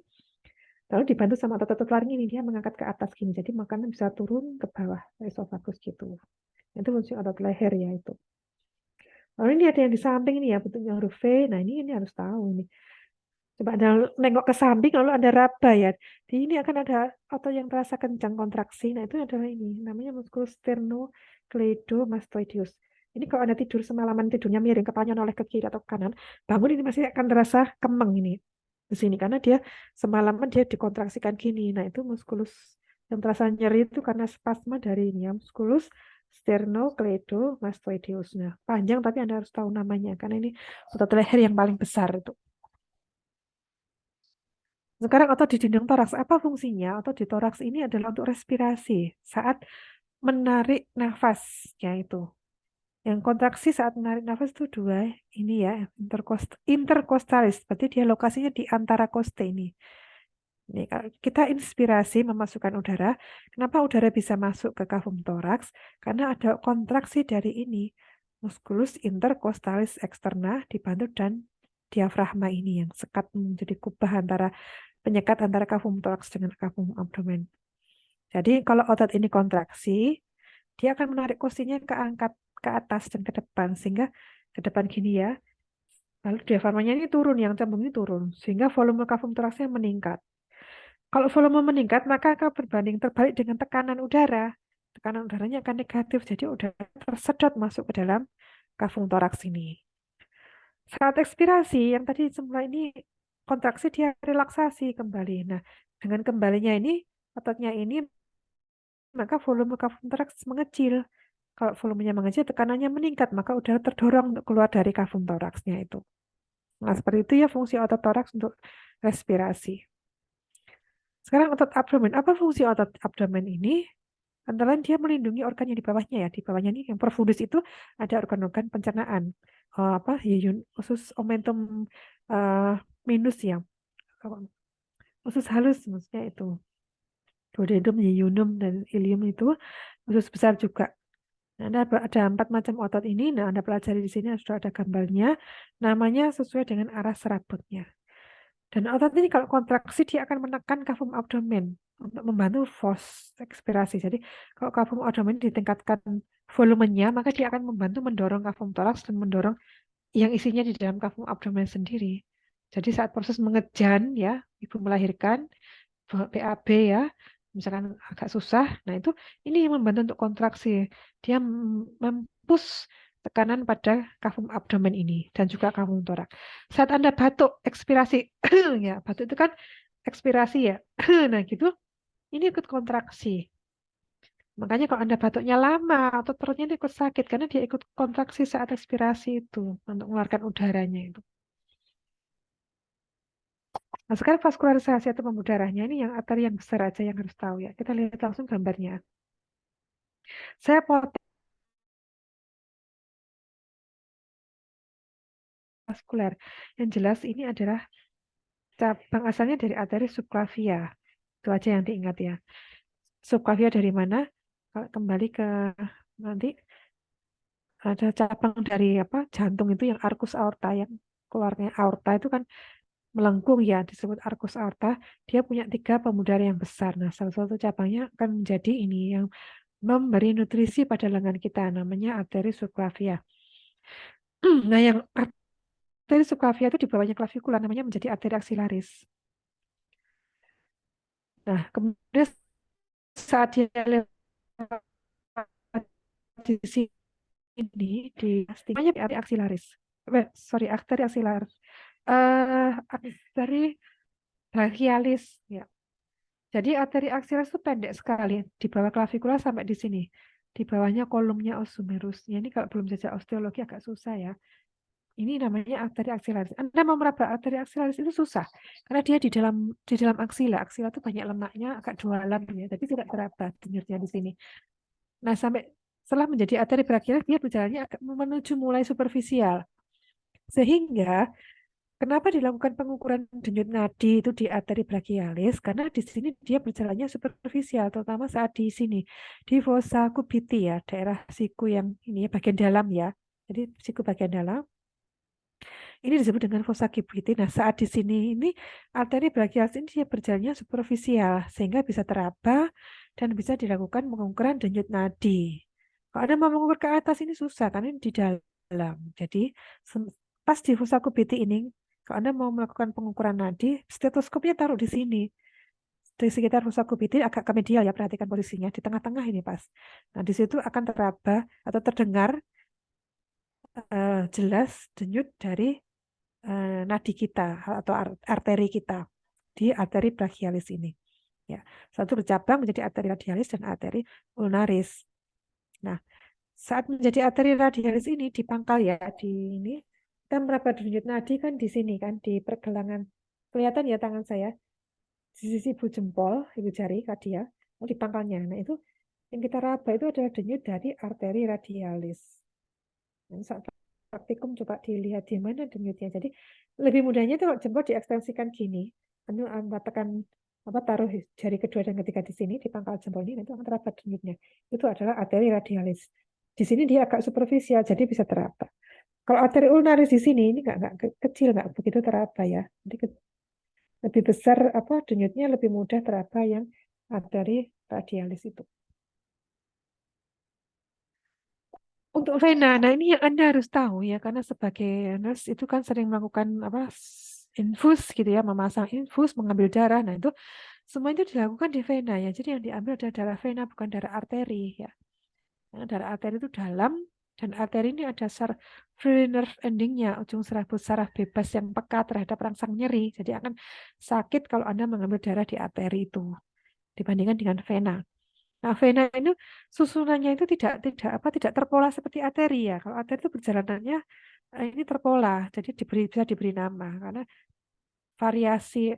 [SPEAKER 1] lalu dibantu sama otot-otot laring ini dia mengangkat ke atas gini. Jadi makanan bisa turun ke bawah oesophagus gitu. Itu fungsi otot leher ya itu. Lalu ini ada yang di samping ini ya, bentuknya huruf V. Nah ini harus tahu ini. Coba Anda nengok ke samping, lalu ada raba ya. Di ini akan ada otot yang terasa kencang kontraksi. Nah itu adalah ini, namanya musculus sternocleidomastoideus. Ini kalau Anda tidur semalaman tidurnya miring, kepalanya noleh ke kiri atau ke kanan, bangun ini masih akan terasa kemeng ini di sini karena dia semalaman dia dikontraksikan gini. Nah itu musculus yang terasa nyeri itu karena spasma dari ini ya, musculus sternocleidomastoideus. Nah, panjang tapi Anda harus tahu namanya karena ini otot leher yang paling besar itu. Sekarang otot di dinding toraks, apa fungsinya? Otot di toraks ini adalah untuk respirasi saat menarik nafas, yaitu yang kontraksi saat menarik nafas itu dua, ini ya, interkostalis, berarti dia lokasinya di antara koste ini. Ini, kalau kita inspirasi memasukkan udara, kenapa udara bisa masuk ke kafum toraks? Karena ada kontraksi dari ini, musculus intercostalis externa dibantu dan diafragma ini yang sekat menjadi kubah antara penyekat antara kafum toraks dengan kafum abdomen. Jadi kalau otot ini kontraksi, dia akan menarik kursinya keangkat ke atas dan ke depan sehingga ke depan gini ya. Lalu diafragmanya ini turun, yang cembung ini turun sehingga volume kafum toraksnya meningkat. Kalau volume meningkat maka akan berbanding terbalik dengan tekanan udara. Tekanan udaranya akan negatif, jadi udara tersedot masuk ke dalam kafum toraks ini. Saat ekspirasi, yang tadi semula ini kontraksi dia relaksasi kembali. Nah, dengan kembalinya ini, ototnya ini, maka volume kafum toraks mengecil. Kalau volumenya mengecil, tekanannya meningkat, maka udara terdorong untuk keluar dari kafum toraksnya itu. Nah, seperti itu ya fungsi otot toraks untuk respirasi. Sekarang otot abdomen. Apa fungsi otot abdomen ini? Antara lain dia melindungi organ yang di bawahnya ya. Di bawahnya ini yang profundus itu ada organ-organ pencernaan. Usus omentum minus ya. Usus halus maksudnya itu. Duodenum, yeyunum, dan ilium itu usus besar juga. Nah, ada 4 macam otot ini. Nah, Anda pelajari di sini sudah ada gambarnya. Namanya sesuai dengan arah serabutnya. Dan otot ini kalau kontraksi dia akan menekan kafum abdomen untuk membantu force ekspirasi. Jadi kalau kafum abdomen ditingkatkan volumenya, maka dia akan membantu mendorong kafum toraks dan mendorong yang isinya di dalam kafum abdomen sendiri. Jadi saat proses mengejan ya, ibu melahirkan BAB ya, misalkan agak susah, nah itu ini yang membantu untuk kontraksi. Dia mempush tekanan pada kafum abdomen ini dan juga kafum torak. Saat Anda batuk, ekspirasi, ya batuk itu kan ekspirasi ya, nah gitu, ini ikut kontraksi. Makanya kalau Anda batuknya lama atau perutnya ini ikut sakit karena dia ikut kontraksi saat ekspirasi itu untuk mengeluarkan udaranya itu. Nah, sekarang vaskularisasi atau pembuluh darahnya ini yang arteri yang besar aja yang harus tahu ya. Kita lihat langsung gambarnya. Saya potong vaskuler. Yang jelas ini adalah cabang asalnya dari arteri subclavia. Itu aja yang diingat ya. Subclavia dari mana? Kalau kembali ke nanti ada cabang dari apa? Jantung itu yang arcus aorta yang keluarnya aorta itu kan melengkung ya disebut arcus aorta. Dia punya 3 pembuluh darah yang besar. Nah, salah satu cabangnya akan menjadi ini yang memberi nutrisi pada lengan kita namanya arteri subclavia. Nah, yang arteri subclavia itu di bawahnya clavicula namanya menjadi arteri aksilaris. Nah, kemudian saat dia lewat di sini di namanya arteri aksilaris. Sorry, arteri aksilaris. Arteri brachialis ya. Jadi arteri aksialis itu pendek sekali di bawah klavikula sampai di sini. Di bawahnya kolumnya os humerus. Ya, ini kalau belum belajar osteologi agak susah ya. Ini namanya arteri aksilaris. Anda mau meraba arteri aksilaris itu susah karena dia di dalam aksila. Aksila itu banyak lemaknya, agak jualan ya, tapi tidak teraba denyutnya di sini. Nah, sampai setelah menjadi arteri brachialis dia berjalannya agak menuju mulai superficial. Sehingga kenapa dilakukan pengukuran denyut nadi itu di arteri brachialis? Karena di sini dia berjalannya superficial, terutama saat di sini, di fossa cubiti ya, daerah siku yang ini ya, bagian dalam ya. Jadi siku bagian dalam, ini disebut dengan fossa cubiti. Nah, saat di sini ini arteri brachialis ini dia berjalannya superficial, sehingga bisa teraba dan bisa dilakukan pengukuran denyut nadi. Kalau Anda mau mengukur ke atas ini susah, karena ini di dalam. Jadi, pas di fossa cubiti ini, kalau Anda mau melakukan pengukuran nadi, stetoskopnya taruh di sini. Di sekitar fossa cubiti agak ke medial ya, perhatikan posisinya. Di tengah-tengah ini pas. Nah, di situ akan teraba atau terdengar jelas denyut dari nadi kita atau arteri kita di arteri brachialis ini. Ya, satu bercabang menjadi arteri radialis dan arteri ulnaris. Nah, saat menjadi arteri radialis ini di pangkal ya, di ini kita meraba denyut nadi kan di sini kan di pergelangan. Kelihatan ya tangan saya di sisi ibu jempol, ibu jari tadi ya, di pangkalnya. Nah, itu yang kita raba itu adalah denyut dari arteri radialis. Nah, saat praktikum coba dilihat di mana denyutnya. Jadi lebih mudahnya itu kalau jempol diekstensikan gini. Anda tekan apa taruh jari kedua dan ketiga di sini di pangkal jempol ini itu akan teraba denyutnya. Itu adalah arteri radialis. Di sini dia agak superficial jadi bisa teraba. Kalau arteri ulnaris di sini ini nggak kecil nggak begitu teraba ya. Jadi lebih besar apa denyutnya lebih mudah teraba yang arteri radialis itu. Untuk vena, nah ini yang Anda harus tahu ya, karena sebagai nurse itu kan sering melakukan apa infus gitu ya, memasang infus, mengambil darah. Nah itu semua itu dilakukan di vena ya. Jadi yang diambil adalah darah vena bukan darah arteri ya. Karena darah arteri itu dalam dan arteri ini ada free nerve endingnya, ujung serabut saraf bebas yang peka terhadap rangsang nyeri. Jadi akan sakit kalau Anda mengambil darah di arteri itu dibandingkan dengan vena. Nah, vena itu susunannya itu tidak terpola seperti arteri ya. Kalau arteri itu perjalanannya ini terpola, jadi bisa diberi nama karena variasi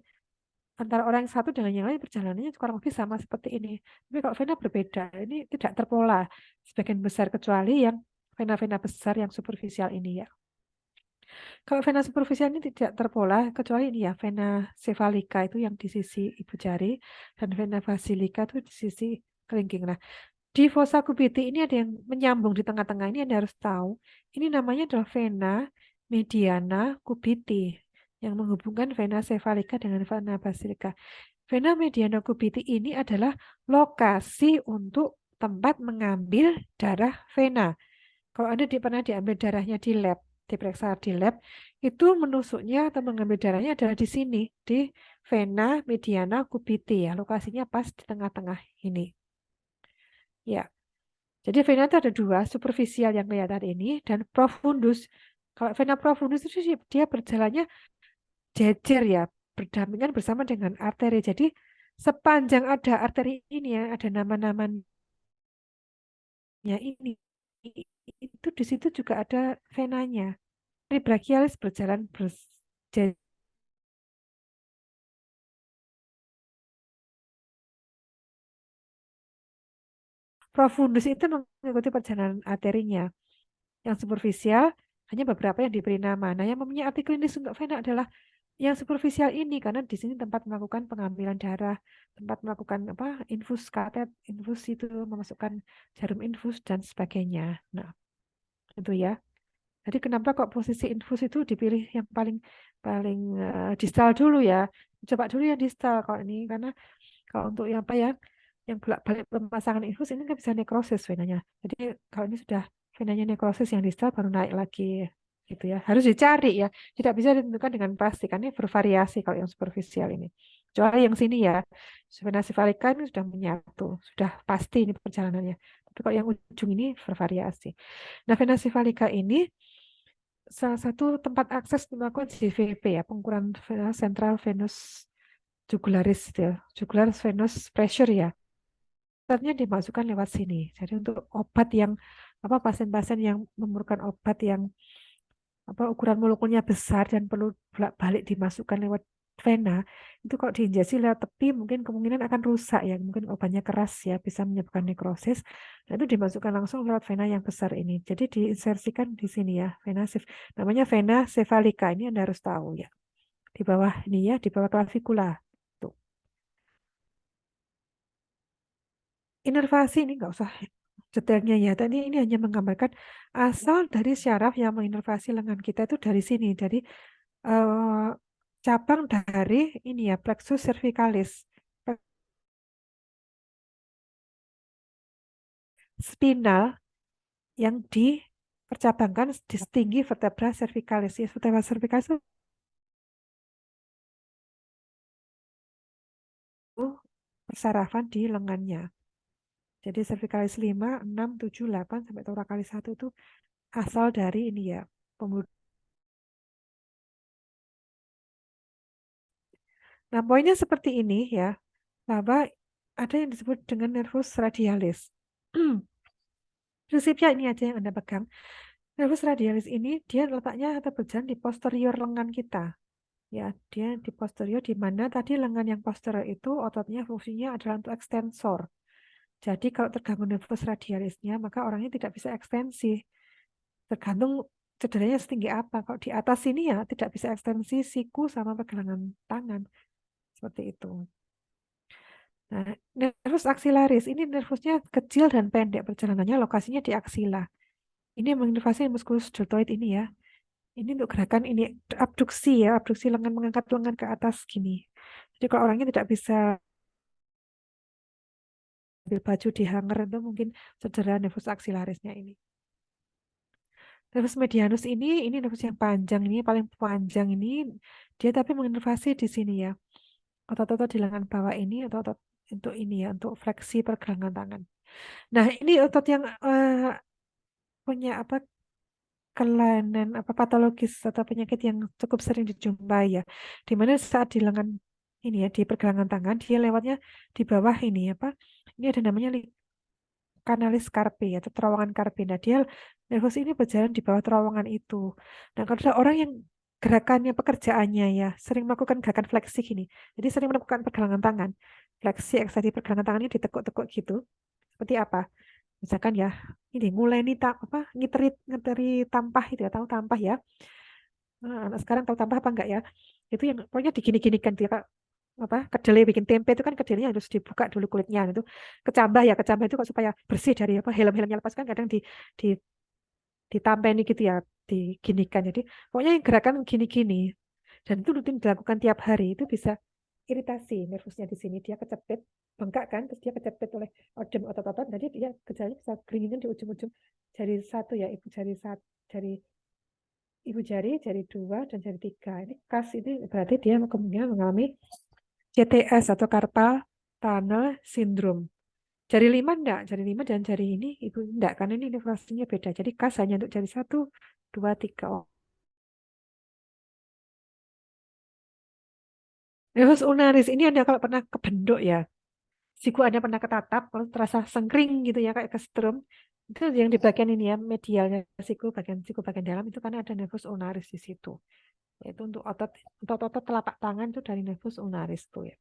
[SPEAKER 1] antara orang yang satu dengan yang lain perjalanannya kurang lebih sama seperti ini. Tapi kalau vena berbeda, ini tidak terpola sebagian besar kecuali yang vena-vena besar yang superficial ini ya. Kalau vena superficial ini tidak terpola kecuali ini ya, vena cephalica itu yang di sisi ibu jari dan vena basilica itu di sisi kelingking. Nah, di fossa cubiti ini ada yang menyambung di tengah-tengah ini Anda harus tahu. Ini namanya adalah vena mediana cubiti yang menghubungkan vena cephalica dengan vena basilica. Vena mediana cubiti ini adalah lokasi untuk tempat mengambil darah vena. Kalau Anda pernah diambil darahnya di lab, diperiksa di lab, itu menusuknya atau mengambil darahnya adalah di sini, di vena mediana cubiti ya. Lokasinya pas di tengah-tengah ini. Ya. Jadi vena itu ada dua, superficial yang kelihatan ini dan profundus. Kalau vena profundus itu dia berjalannya jejer ya, berdampingan bersama dengan arteri. Jadi sepanjang ada arteri ini ya, ada nama-namanya ini, itu di situ juga ada venanya. Arteri brachialis berjalan berjejer. Profundus itu mengikuti perjalanan arterinya. Yang superficial hanya beberapa yang diberi nama. Nah, yang mempunyai arti klinis untuk vena adalah yang superficial ini karena di sini tempat melakukan pengambilan darah, tempat melakukan apa infus katet, infus itu memasukkan jarum infus dan sebagainya. Nah, itu ya. Jadi kenapa kok posisi infus itu dipilih yang paling paling distal dulu ya? Coba dulu yang distal kalau ini karena kalau untuk yang apa ya, yang bolak-balik pemasangan infus ini kan bisa nekrosis venanya. Jadi kalau ini sudah venanya nekrosis yang distal baru naik lagi. gitu ya. Harus dicari ya. Tidak bisa ditentukan dengan pasti karena ini bervariasi kalau yang superficial ini. Kecuali yang sini ya, vena sifalika ini sudah menyatu, sudah pasti ini perjalanannya. Tapi kalau yang ujung ini bervariasi. Nah, vena sifalika ini salah satu tempat akses untuk melakukan JVP ya, pengukuran central venous jugularis gitu ya, jugular venous pressure ya. Obatnya dimasukkan lewat sini. Jadi untuk obat yang apa pasien-pasien yang memerlukan obat yang apa ukuran molekulnya besar dan perlu bolak-balik dimasukkan lewat vena, itu kalau diinjeksi lewat tepi mungkin kemungkinan akan rusak ya, mungkin obatnya keras ya, bisa menyebabkan nekrosis. Nah, itu dimasukkan langsung lewat vena yang besar ini. Jadi diinsersikan di sini ya, namanya vena cefalica ini Anda harus tahu ya. Di bawah ini ya, di bawah clavikula. Tuh. Inervasi ini nggak usah detailnya ya. Tadi ini hanya menggambarkan asal dari syaraf yang menginervasi lengan kita itu dari sini. Jadi eh, cabang dari ini ya plexus cervicalis, spinal yang dipercabangkan di setinggi vertebra cervicalis. Ya, vertebra cervicalis itu persarafan di lengannya. Jadi cervicalis 5, 6, 7, 8 sampai thoracalis 1 itu asal dari ini ya. Nah, poinnya seperti ini ya, bahwa ada yang disebut dengan nervus radialis. Prinsipnya ini aja yang Anda pegang. Nervus radialis ini dia letaknya atau berjalan di posterior lengan kita. Ya, dia di posterior di mana tadi lengan yang posterior itu ototnya fungsinya adalah untuk ekstensor. Jadi kalau terganggu nervus radialisnya, maka orangnya tidak bisa ekstensi. Tergantung cederanya setinggi apa. Kalau di atas sini ya tidak bisa ekstensi siku sama pergelangan tangan. Seperti itu. Nah, nervus axillaris ini nervusnya kecil dan pendek perjalanannya, lokasinya di aksila. Ini menginervasi muskulus deltoid ini ya. Ini untuk gerakan ini abduksi ya, abduksi lengan mengangkat lengan ke atas gini. Jadi kalau orangnya tidak bisa ambil baju di hanger itu mungkin cedera nervus axillarisnya ini. Nervus medianus ini nervus yang panjang ini paling panjang ini dia tapi menginervasi di sini ya. Otot-otot di lengan bawah ini otot untuk ini ya untuk fleksi pergelangan tangan. Nah, ini otot yang punya apa kelainan apa patologis atau penyakit yang cukup sering dijumpai ya. Di mana saat di lengan ini ya di pergelangan tangan dia lewatnya di bawah ini apa? Ini ada namanya kanalis carpi atau terowongan carpi. Nah, dia nervus ini berjalan di bawah terowongan itu. Nah, kalau ada orang yang gerakannya pekerjaannya ya sering melakukan gerakan fleksi gini. Jadi sering melakukan pergelangan tangan. Fleksi ekstensif pergelangan tangannya ditekuk-tekuk gitu. Seperti apa? Misalkan ya, ini mulai nih apa ngiteri ngiteri tampah itu ya, tahu tampah ya. Nah, anak sekarang tahu tampah apa enggak ya? Itu yang pokoknya digini-ginikan dia Kak. Apa kedelai bikin tempe itu kan kedelainya harus dibuka dulu kulitnya itu kecambah ya kecambah itu kok supaya bersih dari apa helm-helmnya lepas kan kadang di ditampeni gitu ya diginikan jadi pokoknya yang gerakan gini-gini dan itu rutin dilakukan tiap hari itu bisa iritasi nervusnya di sini dia kecepit bengkak kan terus dia kecepit oleh odem otot-otot jadi dia gejalanya bisa keringinan di ujung-ujung jari satu ya ibu jari satu jari ibu jari jari dua dan jari tiga ini kas ini berarti dia kemungkinan mengalami CTS atau carpal tunnel syndrome. Jari lima enggak, jari lima dan jari ini ibu enggak, karena ini inovasinya beda. Jadi kas hanya untuk jari satu, dua, tiga. Oh. Nervus ulnaris ini Anda kalau pernah kebenduk ya, siku Anda pernah ketatap, kalau terasa sengkring gitu ya, kayak kesetrum, itu yang di bagian ini ya, medialnya siku bagian dalam itu karena ada nervus ulnaris di situ. Yaitu untuk otot telapak tangan itu dari nervus ulnaris tuh ya.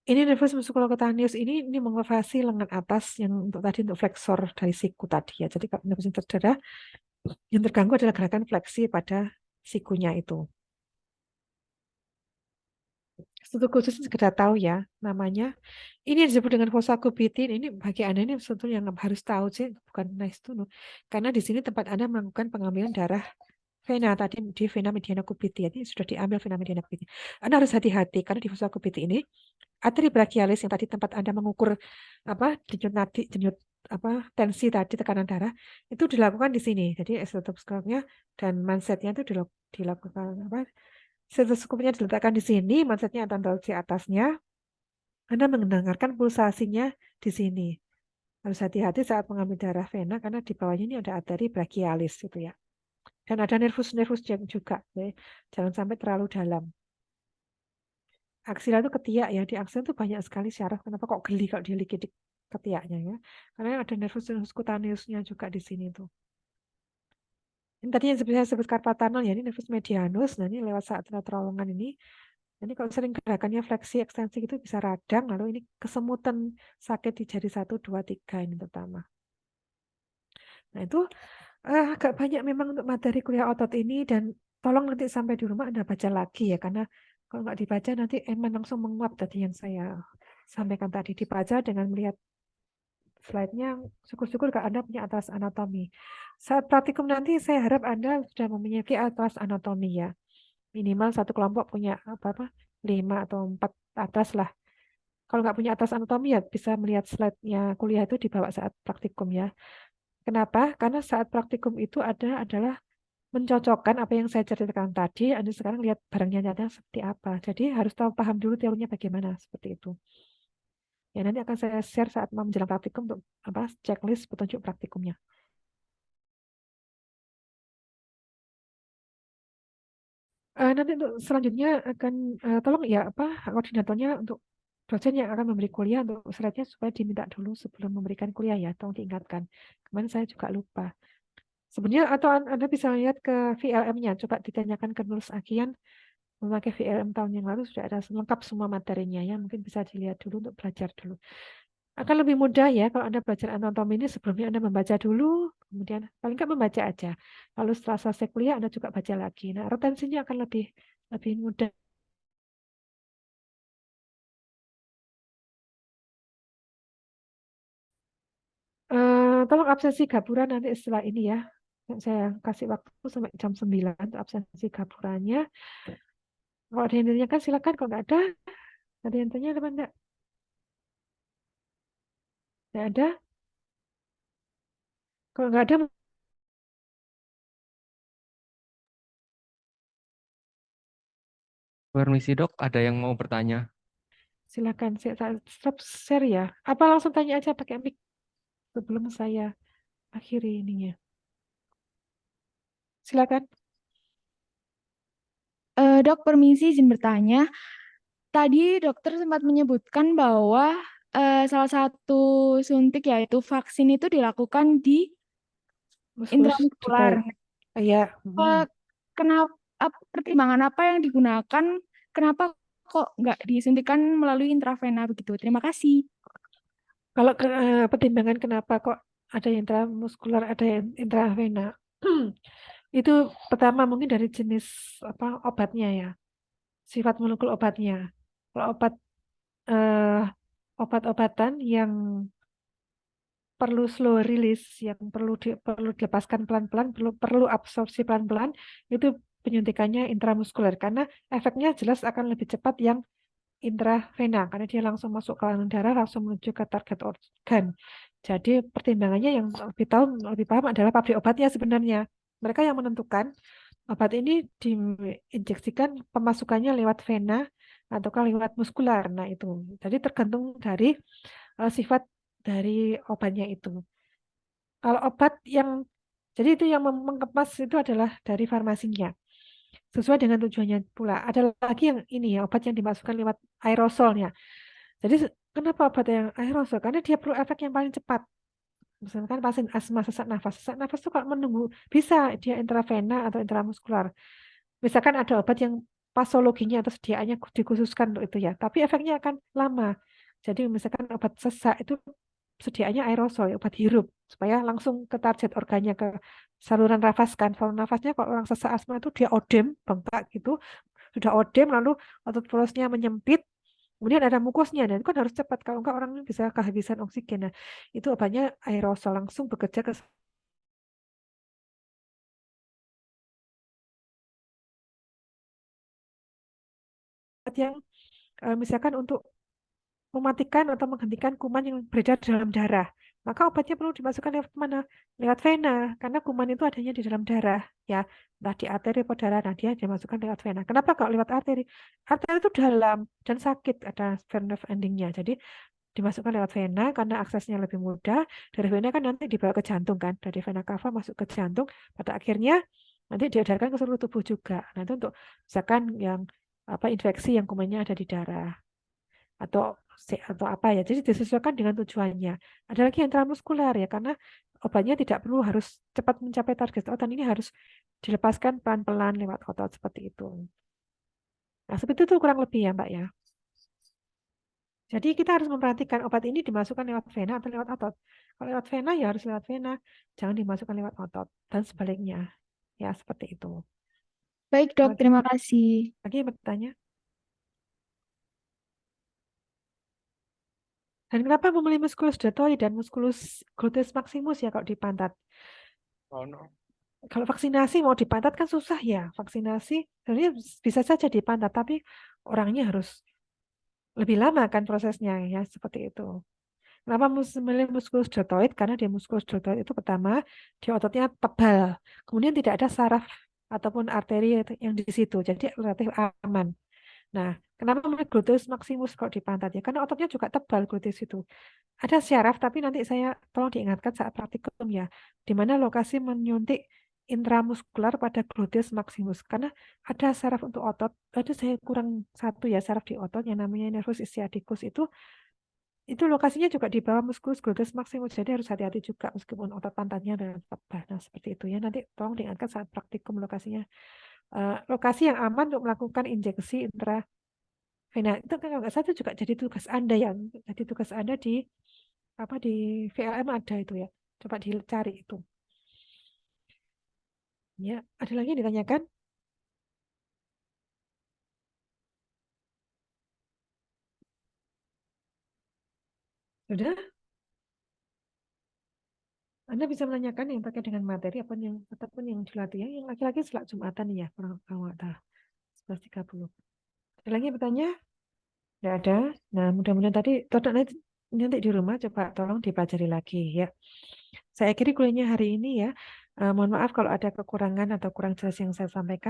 [SPEAKER 1] Ini nervus musculocutaneus ini menginervasi lengan atas yang untuk tadi untuk flexor dari siku tadi ya. Jadi kalau nervus yang cedera, yang terganggu adalah gerakan fleksi pada sikunya itu. Struktur khusus sekedar tahu ya namanya. Ini yang disebut dengan fossa cubitin. Ini bagi Anda ini sebetulnya yang harus tahu sih, bukan nice to know. Karena di sini tempat Anda melakukan pengambilan darah vena tadi di vena mediana cubitti, ini sudah diambil vena mediana cubitti. Anda harus hati-hati karena di fossa cubitti ini arteri brachialis yang tadi tempat Anda mengukur apa denyut nadi, denyut apa tensi tadi tekanan darah itu dilakukan di sini. Jadi stetoskopnya dan mansetnya itu dilakukan apa? Stetoskopnya diletakkan di sini, mansetnya taruh di atasnya. Anda mendengarkan pulsasinya di sini. Harus hati-hati saat mengambil darah vena karena di bawahnya ini ada arteri brachialis gitu ya. Dan ada nervus-nervus juga. Ya. Jangan sampai terlalu dalam. Aksila itu ketiak ya. Di aksila itu banyak sekali syaraf. Kenapa kok geli kalau dia di ketiaknya ya? Karena ada nervus-nervus cutaneusnya juga di sini tuh. Ini tadi yang saya sebut carpal tunnel ya, ini nervus medianus. Nah ini lewat saat terowongan ini. Ini kalau sering gerakannya fleksi ekstensi itu bisa radang. Lalu ini kesemutan sakit di jari 1, 2, 3 ini terutama. Nah itu agak banyak memang untuk materi kuliah otot ini dan tolong nanti sampai di rumah Anda baca lagi ya karena kalau nggak dibaca nanti emang langsung menguap tadi yang saya sampaikan tadi dibaca dengan melihat slide-nya syukur-syukur kalau Anda punya atlas anatomi. Saat praktikum nanti saya harap Anda sudah memiliki atlas anatomi ya. Minimal satu kelompok punya apa 5 atau 4 atlas lah. Kalau nggak punya atlas anatomi ya bisa melihat slide-nya kuliah itu dibawa saat praktikum ya. Kenapa? Karena saat praktikum itu adalah mencocokkan apa yang saya ceritakan tadi, Anda sekarang lihat barangnya nyata seperti apa. Jadi harus tahu paham dulu teorinya bagaimana seperti itu. Ya nanti akan saya share saat mau menjelang praktikum untuk apa checklist petunjuk praktikumnya. Nanti untuk selanjutnya akan tolong ya apa koordinatornya untuk dosen yang akan memberi kuliah untuk slide-nya supaya diminta dulu sebelum memberikan kuliah ya, tolong diingatkan. Kemarin saya juga lupa. Sebenarnya atau Anda bisa lihat ke VLM-nya, coba ditanyakan ke Nurse Agian memakai VLM tahun yang lalu sudah ada lengkap semua materinya ya, mungkin bisa dilihat dulu untuk belajar dulu. Akan lebih mudah ya kalau Anda belajar anatomi ini sebelumnya Anda membaca dulu, kemudian paling nggak membaca aja. Lalu setelah selesai kuliah Anda juga baca lagi. Nah, retensinya akan lebih lebih mudah. Tolong absensi gaburan nanti setelah ini ya. Saya kasih waktu sampai jam 9 untuk absensi gaburannya. Kalau ada yang ditanyakan silakan, kalau nggak ada yang tanya apa enggak? Nggak ada? Kalau nggak ada,
[SPEAKER 2] Permisi dok, ada yang mau bertanya.
[SPEAKER 1] silakan. Saya stop share ya. Apa langsung tanya aja pakai mic sebelum saya akhiri ininya. Silakan.
[SPEAKER 3] Dok, permisi izin bertanya. Tadi dokter sempat menyebutkan bahwa salah satu suntik yaitu vaksin itu dilakukan di
[SPEAKER 1] Musculus
[SPEAKER 3] intramuskular.
[SPEAKER 1] detail. Ya.
[SPEAKER 3] Eh, Kenapa pertimbangan apa yang digunakan? Kenapa kok nggak disuntikan melalui intravena begitu? Terima kasih.
[SPEAKER 1] Kalau pertimbangan kenapa kok ada yang intramuskular, ada yang intravena. Itu pertama mungkin dari jenis apa obatnya ya. Sifat molekul obatnya. Kalau eh, obat-obatan yang perlu slow release, yang perlu dilepaskan pelan-pelan, perlu absorpsi pelan-pelan, itu penyuntikannya intramuskuler karena efeknya jelas akan lebih cepat yang intravena karena dia langsung masuk ke aliran darah langsung menuju ke target organ. Jadi pertimbangannya yang lebih paham adalah pabrik obatnya sebenarnya. Mereka yang menentukan obat ini diinjeksikan pemasukannya lewat vena ataukah lewat muskular. Nah, itu. Jadi tergantung dari sifat dari obatnya itu. Kalau obat yang jadi itu yang mengemas itu adalah dari farmasinya. Sesuai dengan tujuannya pula. Ada lagi yang ini ya, obat yang dimasukkan lewat aerosolnya. Jadi kenapa obat yang aerosol? Karena dia perlu efek yang paling cepat. Misalkan pasien asma sesak nafas itu kalau menunggu bisa dia intravena atau intramuskular. Misalkan ada obat yang posologinya atau sediaannya dikhususkan untuk itu ya, tapi efeknya akan lama. Jadi misalkan obat sesak itu sediaannya aerosol, ya, obat hirup supaya langsung ke target organnya ke saluran nafas kan. Saluran nafasnya kalau orang sesak asma itu dia odem, bengkak gitu, sudah odem lalu otot porosnya menyempit, kemudian ada mukosnya dan itu kan harus cepat kalau enggak orang bisa kehabisan oksigen. Nah, itu obatnya aerosol langsung bekerja ke obat yang misalkan untuk mematikan atau menghentikan kuman yang beredar dalam darah. Maka obatnya perlu dimasukkan lewat mana? Lewat vena, karena kuman itu adanya di dalam darah, ya, entah di arteri atau darah. Nah, dia dimasukkan lewat vena. Kenapa kalau lewat arteri? Arteri itu dalam dan sakit, ada nerve endingnya. Jadi dimasukkan lewat vena karena aksesnya lebih mudah. Dari vena kan nanti dibawa ke jantung kan, dari vena cava masuk ke jantung. Pada akhirnya nanti diedarkan ke seluruh tubuh juga. Nah, itu untuk misalkan yang infeksi yang kumannya ada di darah atau apa ya. Jadi disesuaikan dengan tujuannya. Ada lagi yang intramuskular ya, karena obatnya tidak perlu harus cepat mencapai target otot, ini harus dilepaskan pelan-pelan lewat otot seperti itu. Nah, seperti itu kurang lebih ya, Mbak ya. Jadi kita harus memperhatikan obat ini dimasukkan lewat vena atau lewat otot. Kalau lewat vena ya harus lewat vena, jangan dimasukkan lewat otot dan sebaliknya. Ya, seperti itu.
[SPEAKER 3] Baik, Dok.
[SPEAKER 1] Lagi,
[SPEAKER 3] Terima kasih.
[SPEAKER 1] lagi yang bertanya? Dan kenapa memilih musculus deltoid dan musculus gluteus maximus ya kalau di pantat?
[SPEAKER 2] Oh, no.
[SPEAKER 1] Kalau vaksinasi mau di pantat kan susah ya. Vaksinasi sebenarnya bisa saja di pantat, tapi orangnya harus lebih lama kan prosesnya ya, seperti itu. Kenapa memilih muskulus deltoid? Karena di muskulus deltoid itu pertama, dia ototnya tebal. Kemudian tidak ada saraf ataupun arteri yang di situ, jadi relatif aman. Nah, kenapa memilih gluteus maximus kalau di pantat ya? Karena ototnya juga tebal gluteus itu. Ada syaraf, tapi nanti saya tolong diingatkan saat praktikum ya, di mana lokasi menyuntik intramuskular pada gluteus maximus. Karena ada saraf untuk otot, tadi saya kurang satu ya saraf di otot yang namanya nervus sciaticus itu lokasinya juga di bawah musculus gluteus maximus. Jadi harus hati-hati juga meskipun otot pantatnya relatif tebal. Nah, seperti itu ya. Nanti tolong diingatkan saat praktikum lokasinya. Lokasi yang aman untuk melakukan injeksi intravena. Itu kan kalau nggak salah itu juga jadi tugas Anda ya. Jadi tugas Anda di di VLM ada itu ya. Coba dicari itu. Ya, ada lagi yang ditanyakan? Sudah? Anda bisa menanyakan yang terkait dengan materi ataupun yang dilatih ya. Yang laki-laki setelah Jumatan ya, kurang tahu 11.30. Ada lagi yang bertanya? Tidak ada. Nah, mudah-mudahan tadi nanti di rumah coba tolong dipelajari lagi ya. Saya akhiri kuliahnya hari ini ya. Mohon maaf kalau ada kekurangan atau kurang jelas yang saya sampaikan.